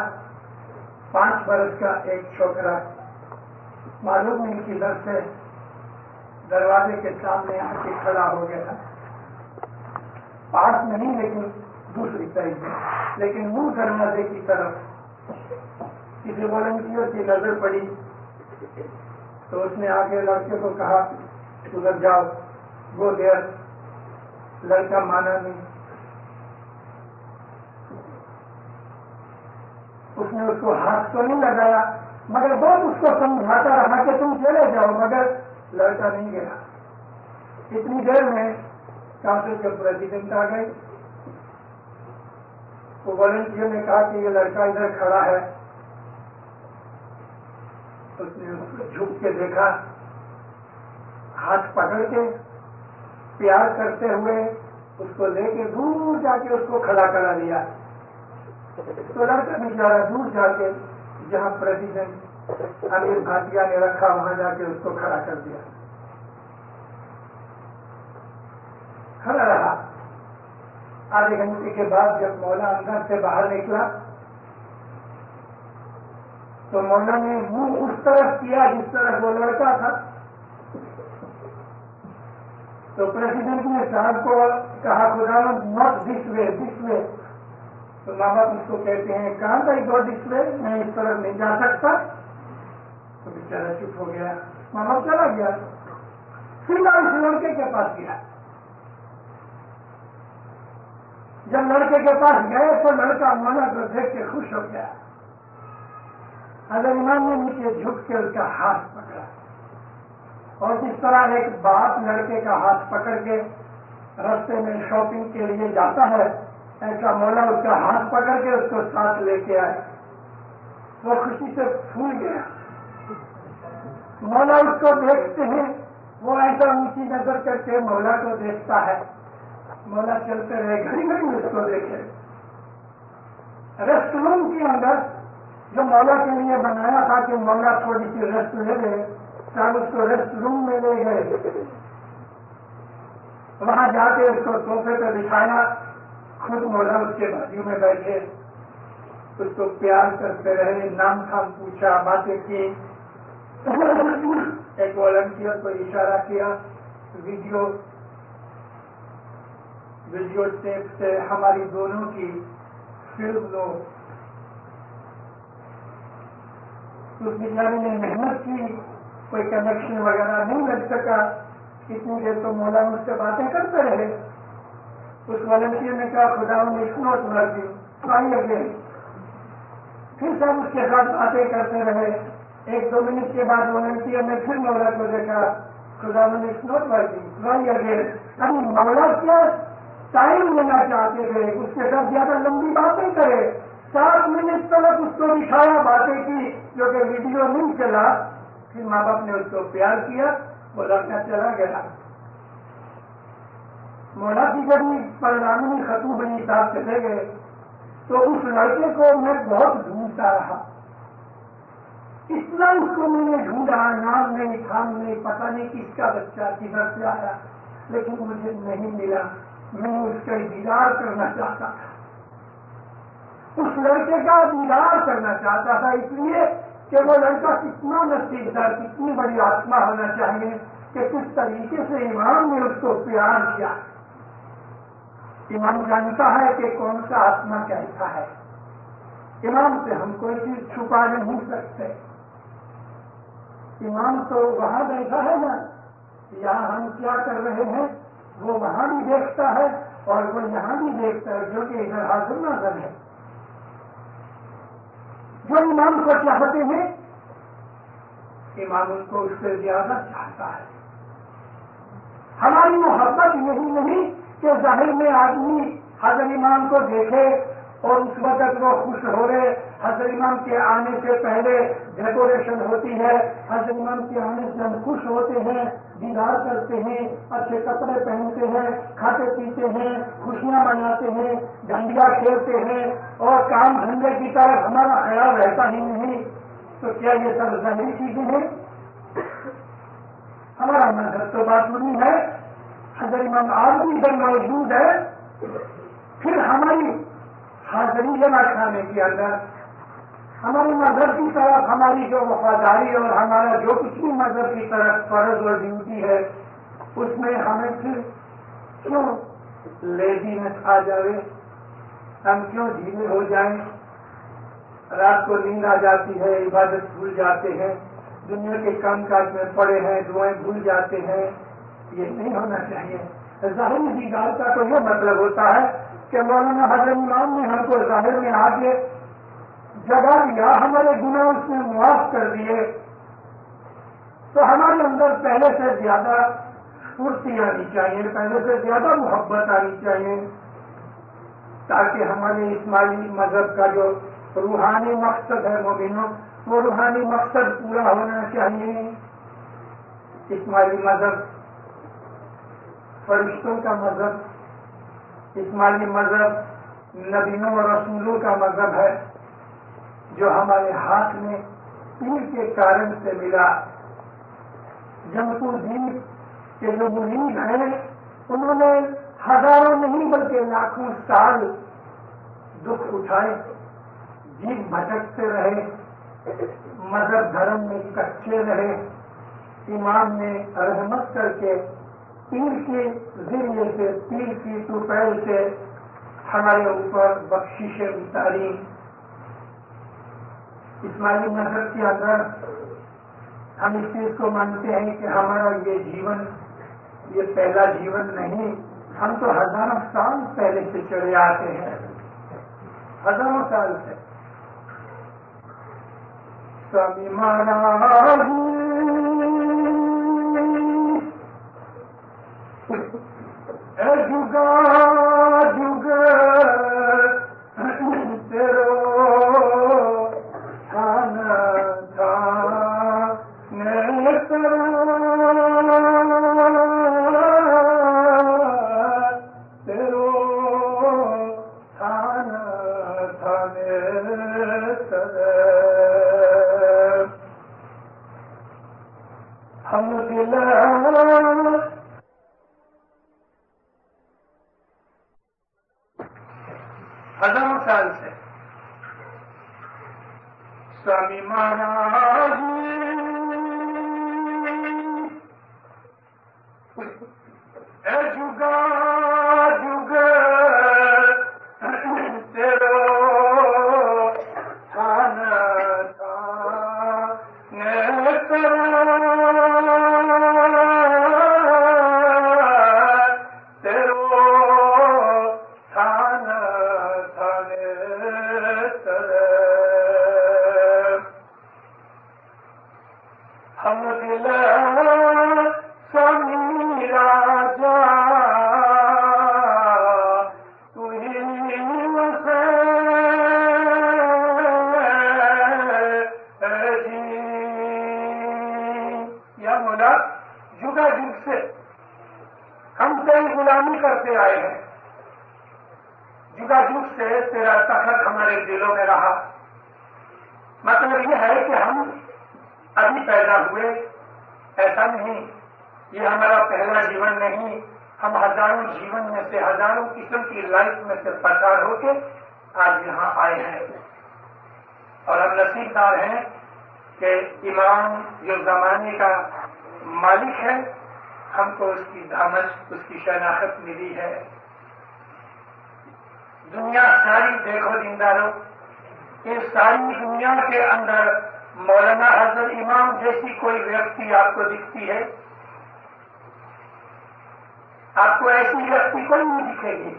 5 برس کا ایک چھوکرا معلوم نہیں کدھر سے دروازے کے سامنے آ کے کھڑا ہو گیا. پاس نہیں لیکن دوسری طرف میں, لیکن منہ دروازے کی طرف. کسی والنٹیئر کی نظر پڑی تو اس نے آگے لڑکے کو کہا ادھر جاؤ, گو دیر. لڑکا مانا نہیں. اس نے اس کو ہاتھ تو نہیں لگایا مگر بہت اس کو سمجھاتا رہا کہ تم چلے جاؤ, مگر لڑکا نہیں گیا. اتنی دیر میں کاؤنسل کے پریزیڈنٹ آ گئے. وہ والنٹیئر نے کہا کہ یہ لڑکا ادھر کھڑا ہے. اس نے اس کو جھک کے دیکھا, ہاتھ پکڑ کے پیار کرتے ہوئے اس کو لے کے دور جا کے اس کو کھڑا کرا دیا. تو لڑکا بیچارہ دور جا کے جہاں پریزیڈنٹ امیر بھاٹیا نے رکھا وہاں جا کے اس کو کھڑا کر دیا. کھڑا رہا. آدھے گھنٹے کے بعد جب مولا اندر سے باہر نکلا تو مولا نے منہ اس طرف کیا جس طرح وہ لڑکا تھا. تو پریزیڈنٹ نے صاحب کو کہا خدا ناٹ دس وے, دس وے. تو ماں باپ اس کو کہتے ہیں کہاں بھائی گو دس وے, میں اس طرف نہیں جا سکتا. تو بیچارہ چپ ہو گیا. ماں باپ چلا گیا. سیدھا اس لڑکے کے پاس گیا. جب لڑکے کے پاس گئے تو لڑکا مولا کو دیکھ کے خوش ہو گیا. حضرت امام نے نیچے جھک کے اس کا ہاتھ پکڑا, اور جس طرح ایک باپ لڑکے کا ہاتھ پکڑ کے راستے میں شاپنگ کے لیے جاتا ہے ایسا مولا اس کا ہاتھ پکڑ کے اس کو ساتھ لے کے آئے. وہ خوشی سے پھول گیا. مولا اس کو دیکھتے ہیں, وہ ایسا اونچی نظر کر کے مولا کو دیکھتا ہے. مولا چلتے رہے, گھڑی گھڑی اس کو دیکھے. ریسٹ روم کے اندر جو مولا کے لیے بنایا تھا کہ مولا تھوڑی سی ریسٹ لے لے, صاحب اس کو ریسٹ روم میں لے گئے. وہاں جا کے اس کو صوفے پہ بٹھایا, خود مولا اس کے بازو میں بیٹھے, اس کو پیار کرتے رہے, نام تھام پوچھا, باتیں کی. ایک والنٹیئر کو اشارہ کیا, ویڈیو ٹیپ سے ہماری دونوں کی فلم لو. اس بیچارے نے محنت کی, کوئی کنیکشن وغیرہ نہیں لگ سکا. اتنی دیر تو مولا مجھ سے باتیں کرتے رہے. اس والنٹیئر نے کہا خدا اٹس ناٹ مرضی ٹرائی اگین. پھر سب اس کے ساتھ باتیں کرتے رہے. 1-2 منٹ کے بعد والنٹیئر نے پھر مولا کو دیکھا خدا اٹس ناٹ مرضی ٹرائی اگین. ابھی مولا کیا ٹائم لینا چاہتے تھے, اس کے ساتھ زیادہ لمبی باتیں کرے. 7 منٹ تک اس کو دکھایا, باتیں کی, جو کہ ویڈیو نہیں چلا. پھر ماں باپ نے اس کو پیار کیا, وہ لڑکا چلا گیا. مولا کی جب پرنامی ختم ہوئی, صاحب چلے گئے, تو اس لڑکے کو میں بہت ڈھونڈتا رہا. اتنا اس کو میں نے ڈھونڈا, نام نہیں, تھام نہیں, پتہ نہیں کس کا بچہ کدھر سے آیا, لیکن مجھے نہیں ملا. میں اس کا دیدار کرنا چاہتا تھا, اس لڑکے کا دیدار کرنا چاہتا تھا, اس لیے کہ وہ لڑکا کتنا نصیبدار, کتنی بڑی آتما ہونا چاہیے کہ کس طریقے سے امام نے اس کو پیار کیا. امام جانتا ہے کہ کون سا آتما کیسا ہے. امام سے ہم کوئی چیز چھپا نہیں سکتے. امام تو وہاں بیٹھا ہے نا, یہاں ہم کیا کر رہے ہیں وہ وہاں بھی دیکھتا ہے اور وہ یہاں بھی دیکھتا ہے, جو کہ ادھر حاضر نظر ہے. جو امام کو چاہتے ہیں امام ان کو اس سے زیادہ چاہتا ہے. ہماری محبت یہی نہیں کہ ظاہر میں آدمی حضرت امام کو دیکھے اور اس وقت وہ خوش ہو رہے. حضرت امام کے آنے سے پہلے ڈیکوریشن ہوتی ہے, حضرت امام کے آنے سے ہم خوش ہوتے ہیں, دیدار کرتے ہیں, اچھے کپڑے پہنتے ہیں, کھاتے پیتے ہیں, خوشیاں مناتے ہیں, ڈنڈیا کھیلتے ہیں, اور کام دھندے کی طرف ہمارا خیال رہتا ہی نہیں. تو کیا یہ سب ظاہری چیزیں ہیں؟ ہمارا مذہب تو بات نہیں ہے. حضرت امام آج بھی ادھر موجود ہے. پھر ہماری حاضری جمع کھانے کے اندر ہماری مذہب کی طرف ہماری جو وفاداری اور ہمارا جو کچھ بھی مذہب کی طرف فرض اور ڈیوٹی ہے, اس میں ہمیں پھر کیوں لیزینس آ جائے, ہم کیوں ڈھیلے ہو جائیں, رات کو نیند آ جاتی ہے, عبادت بھول جاتے ہیں, دنیا کے کام کاج میں پڑے ہیں, دعائیں بھول جاتے ہیں. یہ نہیں ہونا چاہیے. ظاہری دیدار کا تو یہ مطلب ہوتا ہے کہ مولانا حضرت امام نے ہم کو ظاہر میں آ کے جگہ دیا, ہمارے گناہ اس نے معاف کر دیے, تو ہمارے اندر پہلے سے زیادہ پھرتی آنی چاہیے, پہلے سے زیادہ محبت آنی چاہیے, تاکہ ہمارے اسماعیلی مذہب کا جو روحانی مقصد ہے مومنوں, وہ روحانی مقصد پورا ہونا چاہیے. اسماعیلی مذہب فرشتوں کا مذہب, اسماعیلی مذہب نبیوں اور رسولوں کا مذہب ہے, جو ہمارے ہاتھ میں پیر کے کارن سے ملا. جمسو دین کے جو مرید ہیں انہوں نے ہزاروں نہیں بلکہ لاکھوں سال دکھ اٹھائے, جیت بھٹکتے رہے, مذہب دھرم میں کچے رہے. امام نے رحمت کر کے پیر کے ذریعے سے, پیر کی طفیل سے ہمارے اوپر بخشش اتاری. اسماعیلی مذہب کے اندر ہم اس چیز کو مانتے ہیں کہ ہمارا یہ جیون یہ پہلا جیون نہیں, ہم تو ہزاروں سال پہلے سے چلے آتے ہیں, ہزاروں سال سے. سبھی مہاراج جگا جگا تیرو کھانا تھا تیرو کھانا تھا ہم دل ہزاروں سال سے سوامی مہاراج جگا جگا تیرو کھانا تھا تیرو جگہ جگ سے ہم کئی غلامی کرتے آئے ہیں، جگہ جگ سے تیرا تخت ہمارے دلوں میں رہا۔ مطلب یہ ہے کہ ہم ابھی پیدا ہوئے، ایسا نہیں، یہ ہمارا پہلا جیون نہیں، ہم ہزاروں جیون میں سے، ہزاروں قسم کی لائف میں سے پسار ہو کے آج یہاں آئے ہیں، اور ہم نصیبدار ہیں کہ امام جو زمانے کا مالک ہے، ہم کو اس کی دامن، اس کی شناخت ملی ہے۔ دنیا ساری دیکھو دینداروں، اس ساری دنیا کے اندر مولانا حضرت امام جیسی کوئی ویکتی آپ کو دکھتی ہے؟ آپ کو ایسی ویکتی کوئی نہیں دکھے گی۔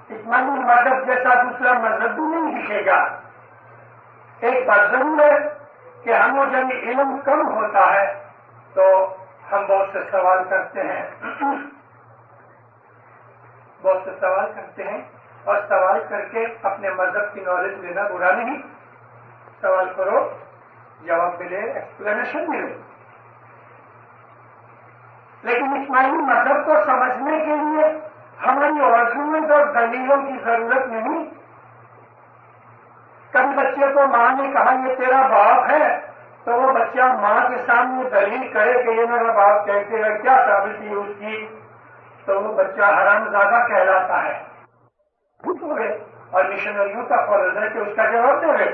اسلامی مذہب جیسا دوسرا مذہب بھی نہیں دکھے گا۔ ایک بات ضرور ہے کہ ہمیں جب علم کم ہوتا ہے تو ہم بہت سے سوال کرتے ہیں، بہت سے سوال کرتے ہیں، اور سوال کر کے اپنے مذہب کی نالج لینا برا نہیں، سوال کرو، جواب ملے، ایکسپلینیشن ملے۔ لیکن اسماعیلی مذہب کو سمجھنے کے لیے ہماری آرگومنٹ اور دلیلوں کی ضرورت نہیں۔ کبھی بچے کو ماں نے کہا یہ تیرا باپ ہے، تو وہ بچہ ماں کے سامنے دلیل کرے کہ یہ میرا باپ کہتے ہیں، کیا ثابتی ہے اس کی؟ تو وہ بچہ حرامزادہ کہلاتا ہے، اور مشنریوں کا فرض ہے کہ اس کا جواب دے۔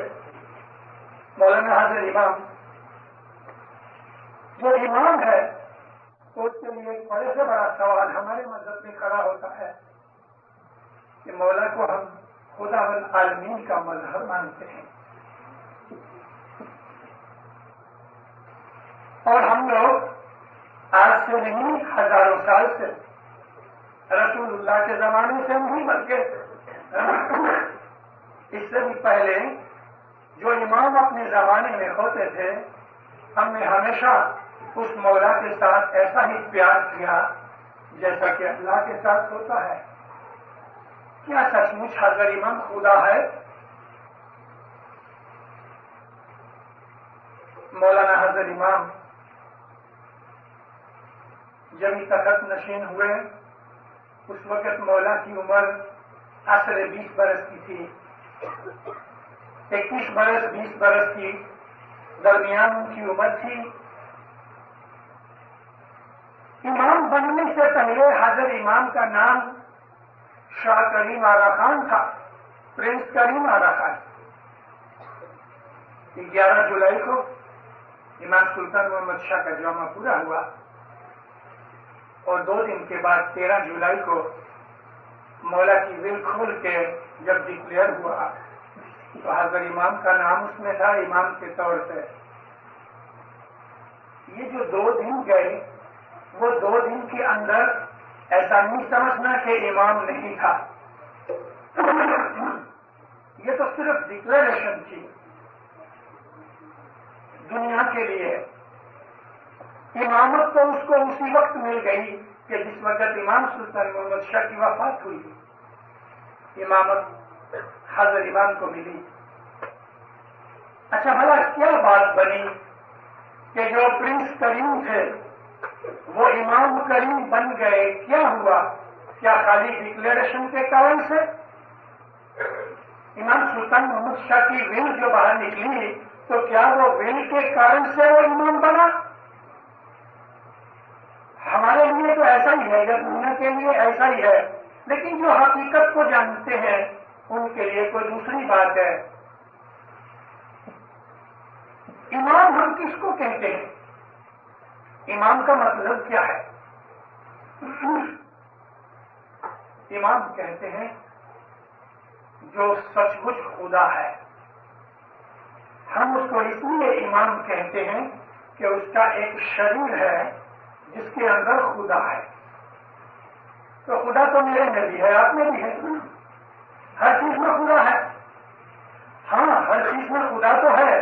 مولانا حضرت امام جو امام ہے، تو اس کے لیے ایک بڑے سے بڑا سوال ہمارے مذہب میں کھڑا ہوتا ہے کہ مولا کو ہم خدا والعالمین کا مظہر مانتے ہیں، اور ہم لوگ آج سے نہیں، ہزاروں سال سے، رسول اللہ کے زمانے سے نہیں، بلکہ اس سے بھی پہلے جو امام اپنے زمانے میں ہوتے تھے، ہم نے ہمیشہ اس مولا کے ساتھ ایسا ہی پیار کیا جیسا کہ اللہ کے ساتھ ہوتا ہے۔ کیا سچ مچ حضرت امام خدا ہے؟ مولانا حضرت امام جب تخت نشین ہوئے، اس وقت مولا کی عمر عصر 20 برس کی تھی، 21 برس 20 برس کی درمیان کی عمر تھی۔ امام بننے سے پہلے حضرت امام کا نام شاہ کریم آغا خان تھا، پرنس کریم آغا خان۔ 11 جولائی کو امام سلطان محمد شاہ کا جامع پورا ہوا، اور 2 دن کے بعد 13 جولائی کو مولا کی ول کھول کے جب ڈکلیئر ہوا تو حضرت امام کا نام اس میں تھا امام کے طور سے۔ یہ جو 2 دن گئے، وہ 2 دن کے اندر ایسا نہیں سمجھنا کہ امام نہیں تھا، یہ تو صرف ڈکلیریشن تھی دنیا کے لیے۔ امامت تو اس کو اسی وقت مل گئی کہ جس وقت امام سلطان محمد شاہ کی وفات ہوئی، امامت حضرت امام کو ملی۔ اچھا بھلا کیا بات بنی کہ جو پرنس کریم تھے وہ امام کریم بن گئے؟ کیا ہوا؟ کیا خالی ڈکلیریشن کے کارن سے؟ امام سلطان محمد شاہ کی ول جو باہر نکلی، تو کیا وہ ول کے کارن سے وہ امام بنا؟ ہمارے لیے تو ایسا ہی ہے، جب دنیا کے لیے ایسا ہی ہے، لیکن جو حقیقت کو جانتے ہیں ان کے لیے کوئی دوسری بات ہے۔ امام ہم کس کو کہتے ہیں؟ امام کا مطلب کیا ہے؟ امام کہتے ہیں جو سچ مچ خدا ہے۔ ہم اس کو اس لیے امام کہتے ہیں کہ اس کا ایک شریر ہے جس کے اندر خدا ہے۔ تو خدا تو میرے میں بھی ہے، آپ میں بھی ہے، ہر چیز میں خدا ہے۔ ہاں، ہر چیز میں خدا تو ہے،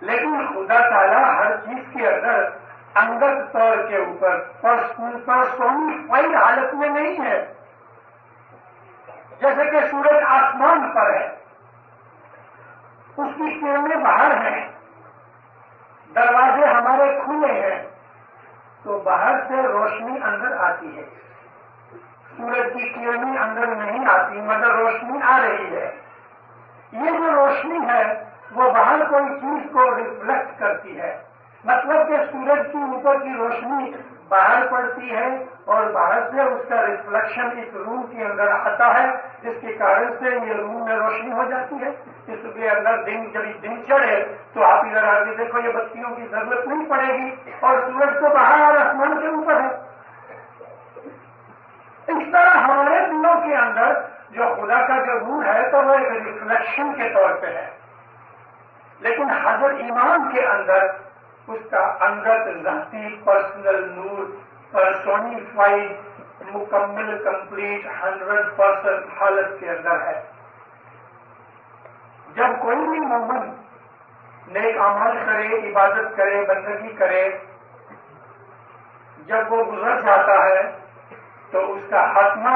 لیکن خدا تعالیٰ ہر چیز کے اندر انگت طور کے اوپر پرسونیفائڈ حالت میں نہیں ہے۔ جیسے کہ سورج آسمان پر ہے، اس کی کرنیں باہر ہیں، دروازے ہمارے کھلے ہیں، تو باہر سے روشنی اندر آتی ہے. سورج کی کرنیں اندر نہیں آتی مگر روشنی آ رہی ہے. یہ جو روشنی ہے وہ باہر کوئی چیز کو ریفلیکٹ کرتی ہے. مطلب کہ سورج کی اوپر کی روشنی باہر پڑتی ہے اور باہر سے اس کا ریفلیکشن اس روم کے اندر آتا ہے، جس کے کارن سے یہ روم میں روشنی ہو جاتی ہے. اس کے اندر جب دن چڑھے تو آپ ادھر آ کے دیکھو یہ بتیوں کی ضرورت نہیں پڑے گی اور سورج تو باہر اور آسمان کے اوپر ہے. اس طرح ہمارے دلوں کے اندر جو خدا کا جو نور ہے تو وہ ایک ریفلیکشن کے طور پہ ہے، لیکن حضرت ایمان کے اندر اس کا انگت ذاتی پرسنل نور پرسونیفائڈ مکمل کمپلیٹ 100% حالت کے اندر ہے. جب کوئی بھی مومن نیک اعمال کرے، عبادت کرے، بندگی کرے، جب وہ گزر جاتا ہے تو اس کا خاتمہ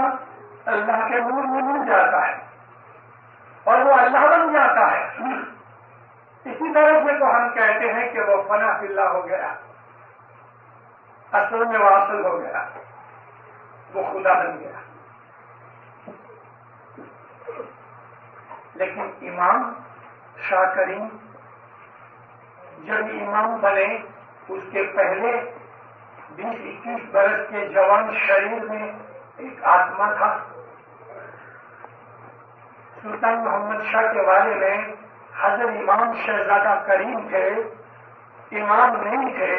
اللہ کے نور میں مل جاتا ہے اور وہ اللہ بن جاتا ہے. اسی طرح سے تو ہم کہتے ہیں کہ وہ فنا فی اللہ ہو گیا، اصل میں واصل ہو گیا، وہ خدا بن گیا. لیکن امام شاہ کریم جب امام بنے اس کے پہلے 20-21 برس کے جوان شریر میں ایک آتما تھا. سلطان محمد شاہ کے بارے میں حضرت امام شہزادہ کریم تھے، امام نہیں تھے،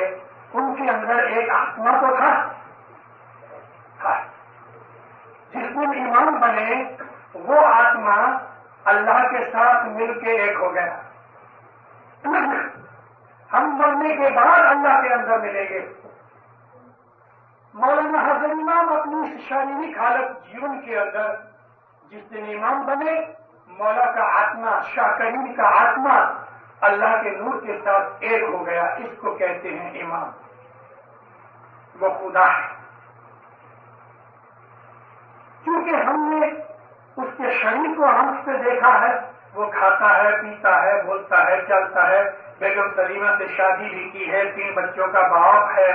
ان کے اندر ایک آتما تو تھا. جس دن امام بنے وہ آتما اللہ کے ساتھ مل کے ایک ہو گیا. ہم مرنے کے بعد اللہ کے اندر ملیں گے. مولانا حضرت امام اپنی شاریرک حالت جیون کے اندر جس دن امام بنے مولا کا آتما، شاہ کریم کا آتما اللہ کے نور کے ساتھ ایک ہو گیا. اس کو کہتے ہیں امام. وہ خدا ہے. کیونکہ ہم نے اس کے شریر کو آنکھ سے دیکھا ہے، وہ کھاتا ہے، پیتا ہے، بولتا ہے، چلتا ہے، بیگم سلیمہ سے شادی بھی کی ہے، 3 بچوں کا باپ ہے.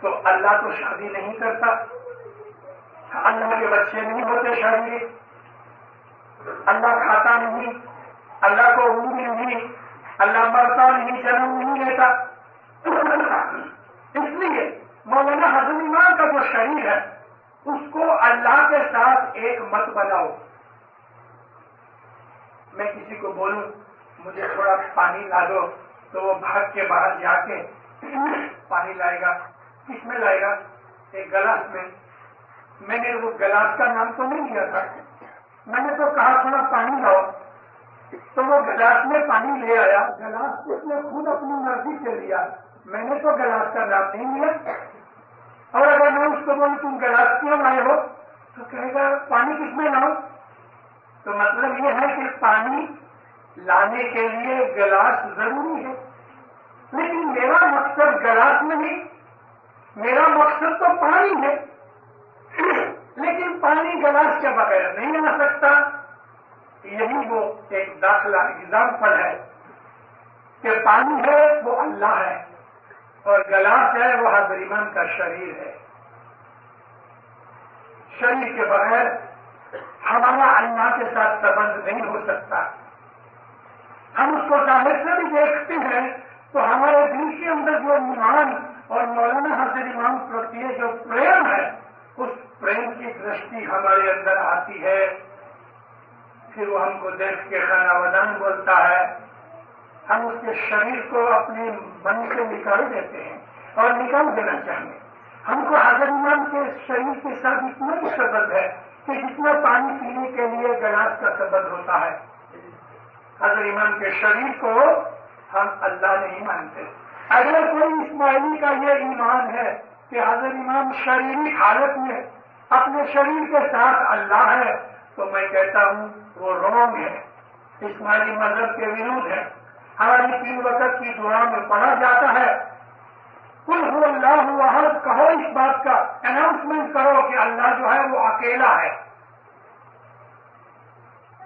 تو اللہ تو شادی نہیں کرتا، اللہ کے بچے نہیں ہوتے شادی، اللہ کھاتا نہیں، اللہ کو عمر نہیں، اللہ مرتا نہیں، جنم نہیں لیتا. اس لیے مولانا حضرت امام کا جو شریر ہے اس کو اللہ کے ساتھ ایک مت بناؤ. میں کسی کو بولوں مجھے تھوڑا پانی لا دو تو وہ بھاگ کے باہر جا کے پانی لائے گا. کس میں لائے گا؟ ایک گلاس میں. میں نے وہ گلاس کا نام تو نہیں لیا تھا، میں نے تو کہا تھوڑا پانی لاؤ تو وہ گلاس میں پانی لے آیا. گلاس اس نے خود اپنی مرضی سے لیا، میں نے تو گلاس کا نام نہیں لیا. اور اگر میں اس کو بولوں تم گلاس کیوں لائے ہو تو کہے گا پانی کس میں لاؤ. تو مطلب یہ ہے کہ پانی لانے کے لیے گلاس ضروری ہے، لیکن میرا مقصد گلاس نہیں، میرا مقصد تو پانی ہے. لیکن پانی گلاس کے بغیر نہیں آ سکتا. یہی وہ ایک داخلہ ایگزامپل ہے کہ پانی ہے وہ اللہ ہے اور گلاس ہے وہ حضرت امام کا شریر ہے. شریر کے بغیر ہمارا اللہ کے ساتھ سبند نہیں ہو سکتا. ہم اس کو ظاہر سے بھی دیکھتے ہیں تو ہمارے دل کے اندر جو ایمان اور مولانا حضرت امام پرتی جو پریم ہے اس پریم کی درشٹی ہمارے اندر آتی ہے. پھر وہ ہم کو دیکھ کے خانہ ودان بولتا ہے. ہم اس کے شریر کو اپنے من سے نکال دیتے ہیں اور نکال دینا چاہیے. ہم کو حضرت امام کے شریر کے ساتھ اتنا ہی سبب ہے کہ جتنا پانی پینے کے لیے گلاس کا سبب ہوتا ہے. حضرت امام کے شریر کو ہم اللہ نہیں مانتے. اگر کوئی اسماعیلی کا یہ ایمان ہے کہ حضرت امام شریری حالت میں اپنے شریر کے ساتھ اللہ ہے تو میں کہتا ہوں وہ رونگ ہے، اسماعیلی مذہب کے ورود ہے. ہماری 3 وقت کی دعا میں پڑھا جاتا ہے قل هو اللہ احد. کہو اس بات کا اناؤنسمنٹ کرو کہ اللہ جو ہے وہ اکیلا ہے.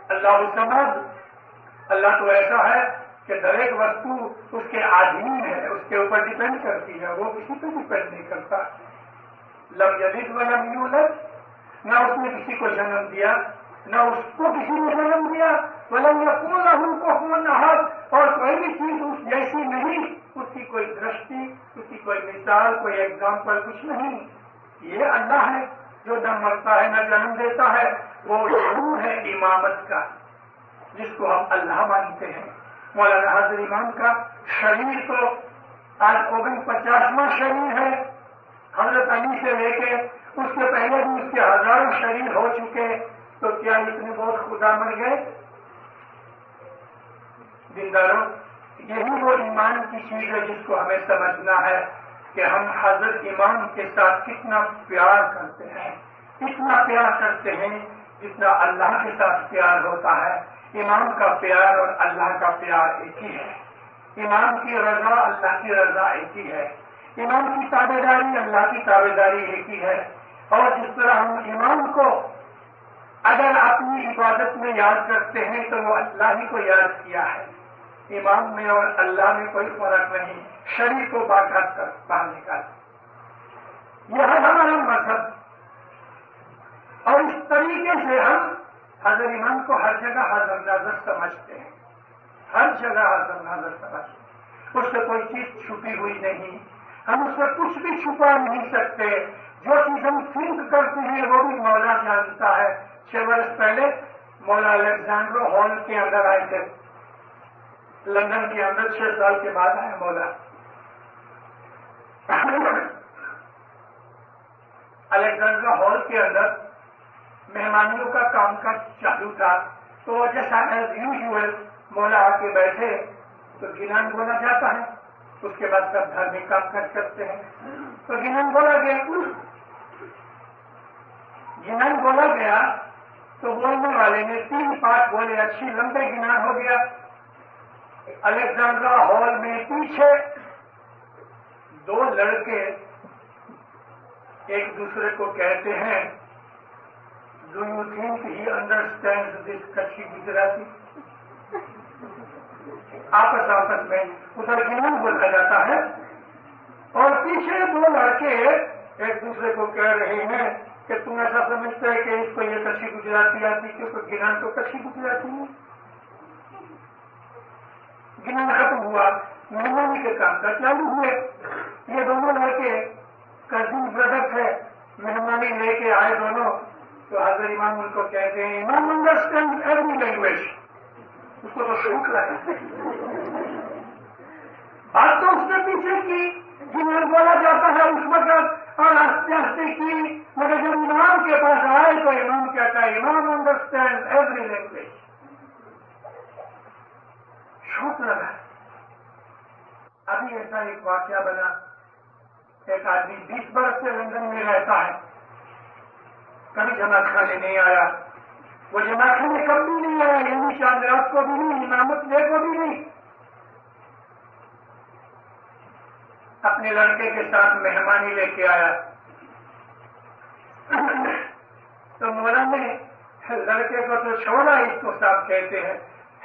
اللہ الصمد، اللہ تو ایسا ہے کہ ہر ایک وستو اس کے آدمی ہے، اس کے اوپر ڈیپینڈ کرتی ہے، وہ کسی پہ ڈیپینڈ نہیں کرتا. لم یلد ولم یولد، نہ اس نے کسی کو جنم دیا نہ اس کو کسی نے جنم دیا. ولم یکن لہ کفوا احد، اور کوئی بھی چیز اس جیسی نہیں، اس کی کوئی درشٹی، اس کی کوئی مثال، کوئی ایگزامپل کچھ نہیں. یہ اللہ ہے جو نہ مرتا ہے نہ جنم دیتا ہے. وہ ضرور ہے امامت کا جس کو ہم اللہ مانتے ہیں. مولانا حاضر امام کا شریر تو آج 49واں شریر ہے. حضرت علی سے لے کے اس کے پہلے بھی اس کے ہزاروں شریر ہو چکے، تو کیا اتنے بہت خدا مر گئے؟ دینداروں، یہی وہ ایمان کی چیز ہے جس کو ہمیں سمجھنا ہے کہ ہم حضرت امام کے ساتھ کتنا پیار کرتے ہیں، اتنا پیار کرتے ہیں جتنا اللہ کے ساتھ پیار ہوتا ہے. امام کا پیار اور اللہ کا پیار ایک ہی ہے. امام کی رضا اللہ کی رضا ایک ہی ہے. امام کی تابع داری اللہ کی تابع داری ایک ہی ہے. اور جس طرح ہم امام کو اگر اپنی عبادت میں یاد کرتے ہیں تو وہ اللہ ہی کو یاد کیا ہے. امام میں اور اللہ میں کوئی فرق نہیں. شریف کو باقاعدہ کر باہر نکال. یہ ہے ہمارا مذہب، اور اس طریقے سے ہم حضرت امام کو ہر جگہ حاضر ناظر سمجھتے ہیں، ہر جگہ حاضر ناظر سمجھتے ہیں. اس سے کوئی چیز چھپی ہوئی نہیں، ہم اس سے کچھ بھی چھپا نہیں سکتے. جو چیز ہم تھنک کرتے ہیں وہ بھی مولا جانتا ہے. 6 برس پہلے مولا الیگزینڈر ہال کے اندر آئے تھے، لندن کے اندر. 6 سال کے بعد آئے مولا. الیگزینڈر ہال کے اندر مہمانیوں کا کام کاج چالو تھا، تو جیسا ایز یوزول مولا آ کے بیٹھے تو گنان بولا جاتا ہے. اس کے بعد سب دھارمک کام کاج کرتے ہیں. تو گنان بولا گیا، گنان بولا گیا تو بولنے والے نے 3 پارٹ بولے. اچھی لمبے گنان ہو گیا. الیگزینڈر ہال میں پیچھے 2 لڑکے ایک دوسرے کو کہتے ہیں، do you think he understand this Kutchi Gujarati? آپس میں ادھر گنان بولا جاتا ہے، اور پیچھے 2 لڑکے ایک دوسرے کو کہہ رہے ہیں کہ تم ایسا سمجھتے ہے کہ اس کو یہ کچھی گجراتی آتی، کیونکہ گنان تو کچھی گجراتی ہے. گنان ختم ہوا، مہمانی کے کام کا چالو ہوئے. یہ دونوں لڑکے کزن بردرس ہے، مہمانی لے کے آئے دونوں. تو حضرت امام ان کو کہتے ہیں، امام انڈرسٹینڈ ایوری لینگویج. اس کو تو شوق لگا، بات تو اس نے پیچھے کی، گنان بولا جاتا ہے اس وقت اور آہستہ آہستہ کی. مگر جب امام کے پاس آئے تو امام کہتا ہے، امام انڈرسٹینڈ ایوری لینگویج. شوق لگا. ابھی ایسا ایک واقعہ بنا. ایک آدمی 20 برس سے لندن میں رہتا ہے، کبھی جماعت خانے نہیں آیا. وہ جماعت خانے کب بھی نہیں آیا، یعنی چاند رات کو بھی نہیں، امامت لے کو بھی نہیں. اپنے لڑکے کے ساتھ مہمانی لے کے آیا. تو مولا نے لڑکے کو تو چھوڑا، اس کو صاحب کہتے ہیں،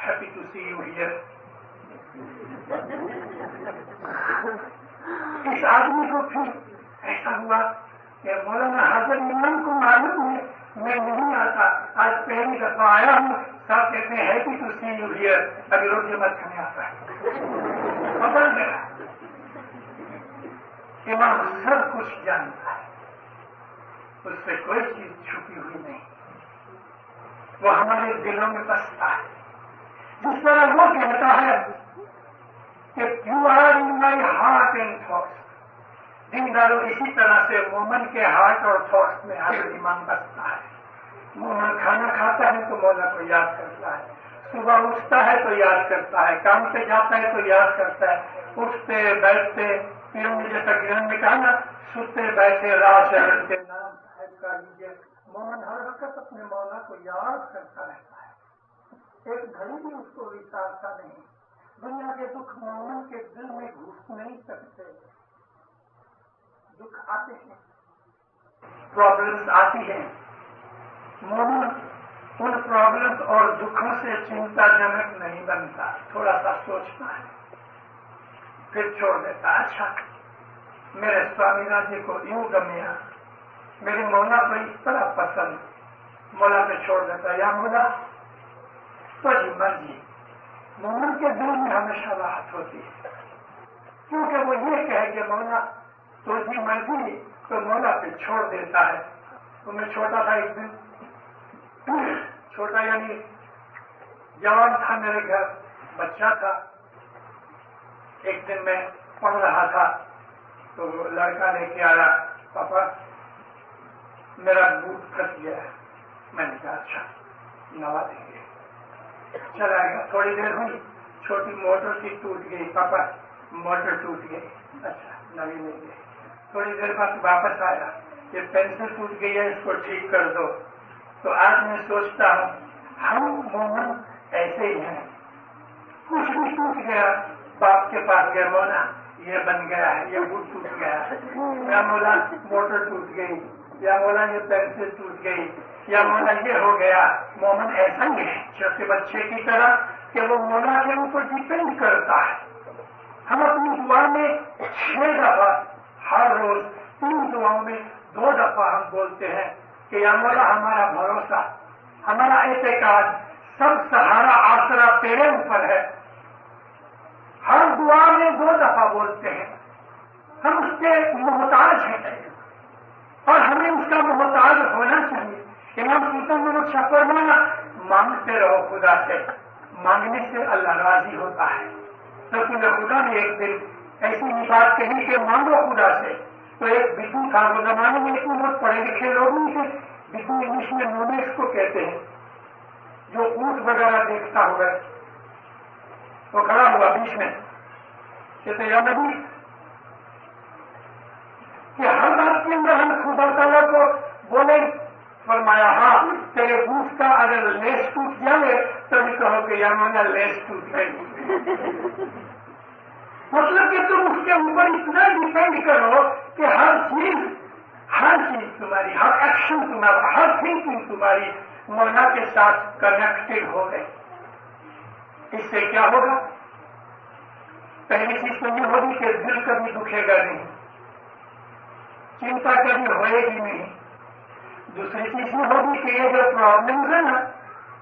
happy to see you here. اس آدمی کو پھر ایسا ہوا کہ مولانا حاضر امام کو معلوم ہے میں نہیں آتا، آج پہلی دفعہ آیا ہوں. صاحب کہتے ہیں happy to see you here. ابھی روز جماعت کھانے آتا ہے. بدل گیا. امام سب کچھ جانتا ہے، اس سے کوئی چیز چھپی ہوئی نہیں. وہ ہمارے دلوں میں بستا ہے. جس طرح وہ کہتا ہے کہ you are in my heart and thoughts. دینداروں، اسی طرح سے مومن کے ہارٹ اور تھاٹس میں حضرت امام بستا ہے. مومن کھانا کھاتا ہے تو مولا کو یاد کرتا ہے، صبح اٹھتا ہے تو یاد کرتا ہے، کام پہ جاتا ہے تو یاد کرتا ہے. اٹھتے بیٹھتے، پیروں نے جیسا گرہن میں کہا نا، سوتے بیٹھے راہ شہر کے نام صاحب کا لیجیے. مومن ہر وقت اپنے مولا کو یاد کرتا رہتا ہے. ایک گھڑی بھی اس کو وچارتا نہیں. دنیا کے دکھ مومن کے دل میں گھس نہیں سکتے. دکھ آتے ہیں، پرابلمس آتی ہیں. مومن ان پرابلمس اور دکھوں سے چنتا جنک نہیں بنتا، تھوڑا سا سوچتا ہے پھر چھوڑ دیتا. اچھا میرے سوامی راجی کو یوں گمیا، میری مولا کو اس طرح پسند، مولا پہ چھوڑ دیتا. یا مولا تو جی مرضی. مومن کے دل میں ہمیشہ راحت ہوتی ہے، کیونکہ وہ یہ کہے کہ مولا تو جی مرضی، تو مولا پہ چھوڑ دیتا ہے. تو میں چھوٹا تھا ایک دن، چھوٹا یعنی جوان تھا، میرے گھر بچہ تھا. ایک دن میں پڑھ رہا تھا تو لڑکا لے کے آیا، پاپا میرا بوٹ پھنس گیا ہے. میں نے کہا اچھا نوا دیں گے. چلا گیا، تھوڑی دیر ہوئی چھوٹی موٹر سی ٹوٹ گئی. پاپا موٹر ٹوٹ گئی. اچھا نوی لیں گے. تھوڑی دیر بعد واپس آیا، یہ پینسل ٹوٹ گئی ہے، اس کو ٹھیک کر دو. تو آج میں سوچتا ہوں ہم مومن ایسے ہی ہیں، کچھ بھی ٹوٹ گیا باپ کے پاس گیا، مولا یہ بن گیا ہے، یہ بوٹ ٹوٹ گیا ہے، یا مولا موٹر ٹوٹ گئی، یا مولا یہ پینسل ٹوٹ گئی، یا مولا یہ ہو گیا. مومن ایسا ہی ہے چھوٹے بچے کی طرح کہ وہ مولا کے اوپر ڈیپینڈ کرتا ہے. ہم اپنی دعا میں 6 دفعہ ہر روز 3 دعاؤں میں 2 دفعہ ہم بولتے ہیں کہ یا مولا ہمارا بھروسہ، ہمارا اعتقاد، سب سہارا آسرا تیرے اوپر ہے. ہر دعا میں 2 دفعہ بولتے ہیں. ہم اس کے محتاج ہیں اور ہمیں اس کا محتاج ہونا چاہیے. امام سلطان محمد شاہ فرمایا مانگتے رہو خدا سے، مانگنے سے اللہ راضی ہوتا ہے. رسول خدا نے ایک دن ایسی ہی بات کہی کہ مانگو خدا سے. تو ایک بدو تھا، وہ زمانے میں اتنے بہت پڑھے لکھے لوگ نہیں تھے. بدو انگلش میں نومیس کو کہتے ہیں، جو اونٹ وغیرہ دیکھتا ہوگا. وہ کھڑا ہوا بیچ میں، کہتے یا نبی کہ ہر بات کے اندر ہم خدا تعالیٰ کو بولے. فرمایا ہاں تیرے بوٹ کا اگر لیس ٹوٹ جائے تو بھی کہو کہ یا مولا لیس ٹوٹ گئی. مطلب کہ تم اس کے اوپر اتنا ڈیپینڈ کرو کہ ہر چیز تمہاری، ہر ایکشن تمہارا، ہر تھنکنگ تمہاری مولا کے ساتھ کنیکٹڈ ہو گئی. اس سے کیا ہوگا؟ پہلی چیز تو یہ ہوگی کہ دل کبھی دکھے گا نہیں، چنتا کبھی ہوئے گی نہیں. دوسری چیز یہ ہوگی کہ یہ جو پرابلمز ہیں نا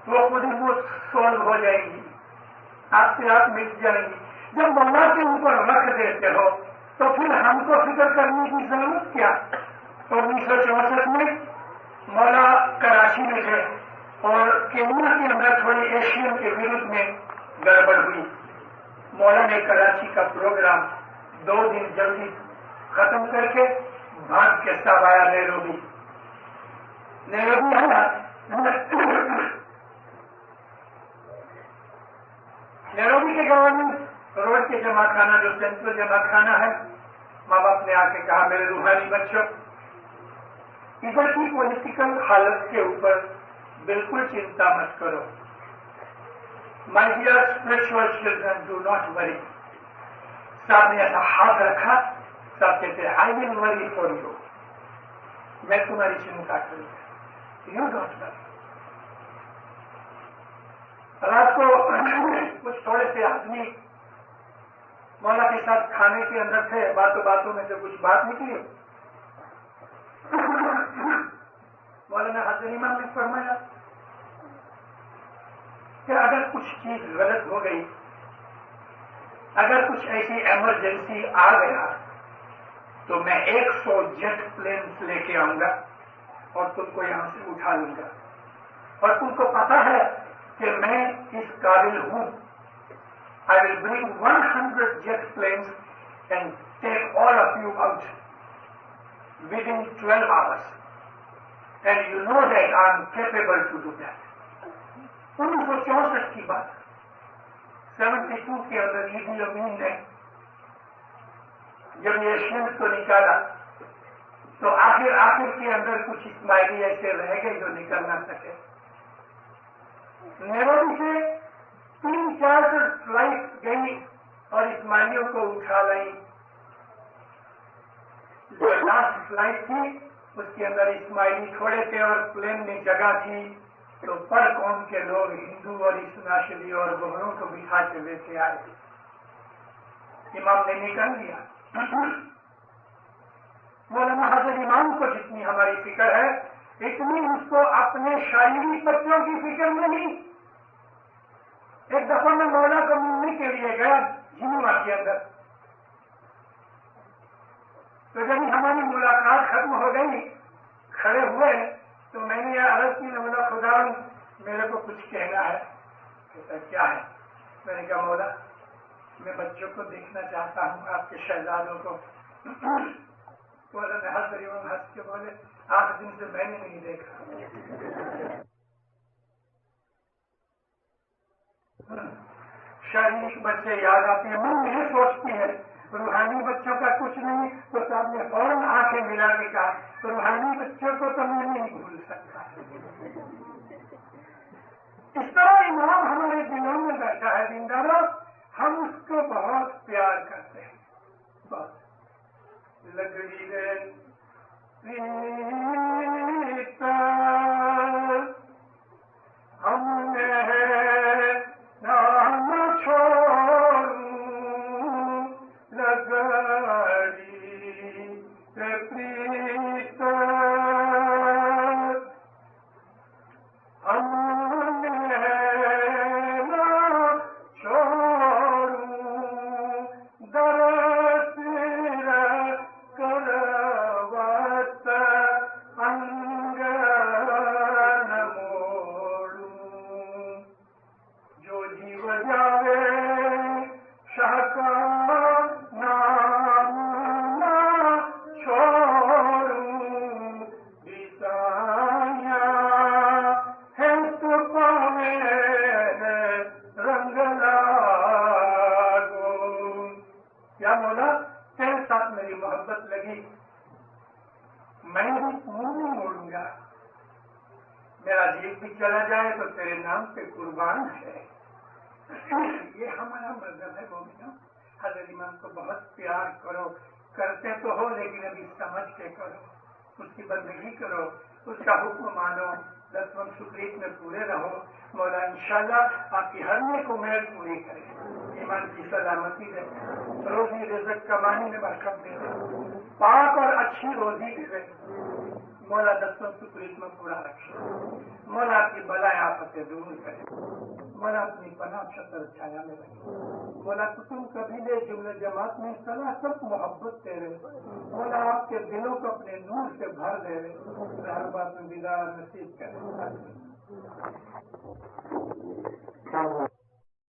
وہ خود ہی وہ سولو ہو جائے گی، آپ سے آپ مل جائیں گی. جب مولا کے اوپر رکھ دیتے ہو تو پھر ہم کو فکر کرنے کی ضرورت کیا؟ 1964 میں مولا کراچی میں تھے اور کینیا کے اندر تھوڑی ایشین کے وروج میں گڑبڑ ہوئی. مولا نے کراچی کا پروگرام 2 دن جلدی ختم کر کے بھاگ کے سب آیا نیروبی آیا. نیروبی کے گورنمنٹ روڈ کے جمع خانہ جو سینٹرل جمع خانہ ہے، ماں باپ نے آ کے کہا میرے روحانی بچوں ادھر کی پولیٹیکل حالت کے اوپر بالکل چنتا مت کرو. My dear spiritual children do not worry. صاحب نے ایسا ہاتھ رکھا، صاحب کہتے آئی ول وری فار یو، میں تمہاری چنتا کروں گا، یو ڈونٹ وری. رات کو کچھ تھوڑے سے آدمی مولا کے ساتھ کھانے کے اندر تھے، باتوں میں سے کچھ بات نکلی. مولا نے حضرت امام نے فرمایا کہ اگر کچھ چیز غلط ہو گئی، اگر کچھ ایسی ایمرجنسی آ گیا تو میں 100 جیٹ پلینس لے کے آؤں گا اور تم کو یہاں سے اٹھا لوں گا. اور تم کو پتا ہے کہ میں اس قابل ہوں. I will bring 100 jet planes and take all of you out within 12 hours. And you know that I am capable to do that. 1964 کی بات، 72 کے اندر ایدی امین نے جب یہ شند کو نکالا تو آخر کے اندر کچھ اسماعیلی ایسے رہ گئے جو نکل نہ سکے. نیروبی سے 3-4 فلائٹ گئی اور اسماعیلیوں کو اٹھا لائی. جو لاسٹ فلائٹ تھی اس کے اندر اسماعیلی تھوڑے تھے اور پلین میں جگہ تھی. تو پر قوم کے لوگ ہندو اور اسناشری اور بہنوں کو بٹھا کے لے کے آئے. امام نے نکل لیا. مولانا حضرت امام کو جتنی ہماری فکر ہے اتنی اس کو اپنے شاعری بچوں کی فکر نہیں. ایک دفعہ میں مولا کو ملنے کے لیے گیا جنوا کے اندر. تو جب ہماری ملاقات ختم ہو گئی کھڑے ہوئے تو میں نے یہ عرض کی مولا خدا میرے کو کچھ کہنا ہے. کہتا کیا ہے؟ میں نے کہا مولا میں بچوں کو دیکھنا چاہتا ہوں آپ کے شہزادوں کو. مولا نے ہنس کے بولے 8 دن سے میں نے نہیں دیکھا. شاعری بچے یاد آتے ہیں. من یہ سوچتی ہے روحانی بچوں کا کچھ نہیں تو صاحب نے فوراً آنکھیں ملا کے کہا روحانی بچوں کو تو میں نہیں بھول سکتا. اس طرح امام ہمارے دلوں میں بیٹھا ہے دینداروں. ہم اس کو بہت پیار کرتے ہیں. بہت لگڑی رے ہم نے نام چھوڑوں لگڑی پریت ہم نے نام چھوڑوں درس کروت انگ نموڑوں جو جیو جاوے شاہ کا نام نہ چھوڑوں بیسایا ہے تو پاوے رنگ لاگو. کیا مولا تیرے ساتھ میری محبت لگی میں بھی منہ نہیں موڑوں گا. میرا جیل بھی چلا جائے تو تیرے نام پہ قربان ہے. یہ ہمارا مذہب ہے مومنوں. حضرت امام کو بہت پیار کرو. کرتے تو ہو لیکن ابھی سمجھ کے کرو. اس کی بندگی کرو. اس کا حکم مانو. 10 شکریت میں پورے رہو. مولا انشاءاللہ آپ کی ہر نیک امید پوری کرے. ایمان کی سلامتی دے. روزی رزق کمانے میں برکت دے. پاک اور اچھی روزی دے. مولا 10 شکریت میں پورا رکھے. مولا کی بلائیں آفتیں دور کرے. مولا اپنی پناہ چھتر چھایا میں رکھے. مولا کتب قبیلے جملے جماعت میں سب محبت دے رہے. مولا آپ کے دلوں کو اپنے نور سے بھر دے رہے. رحمت دیدار نصیب کرے.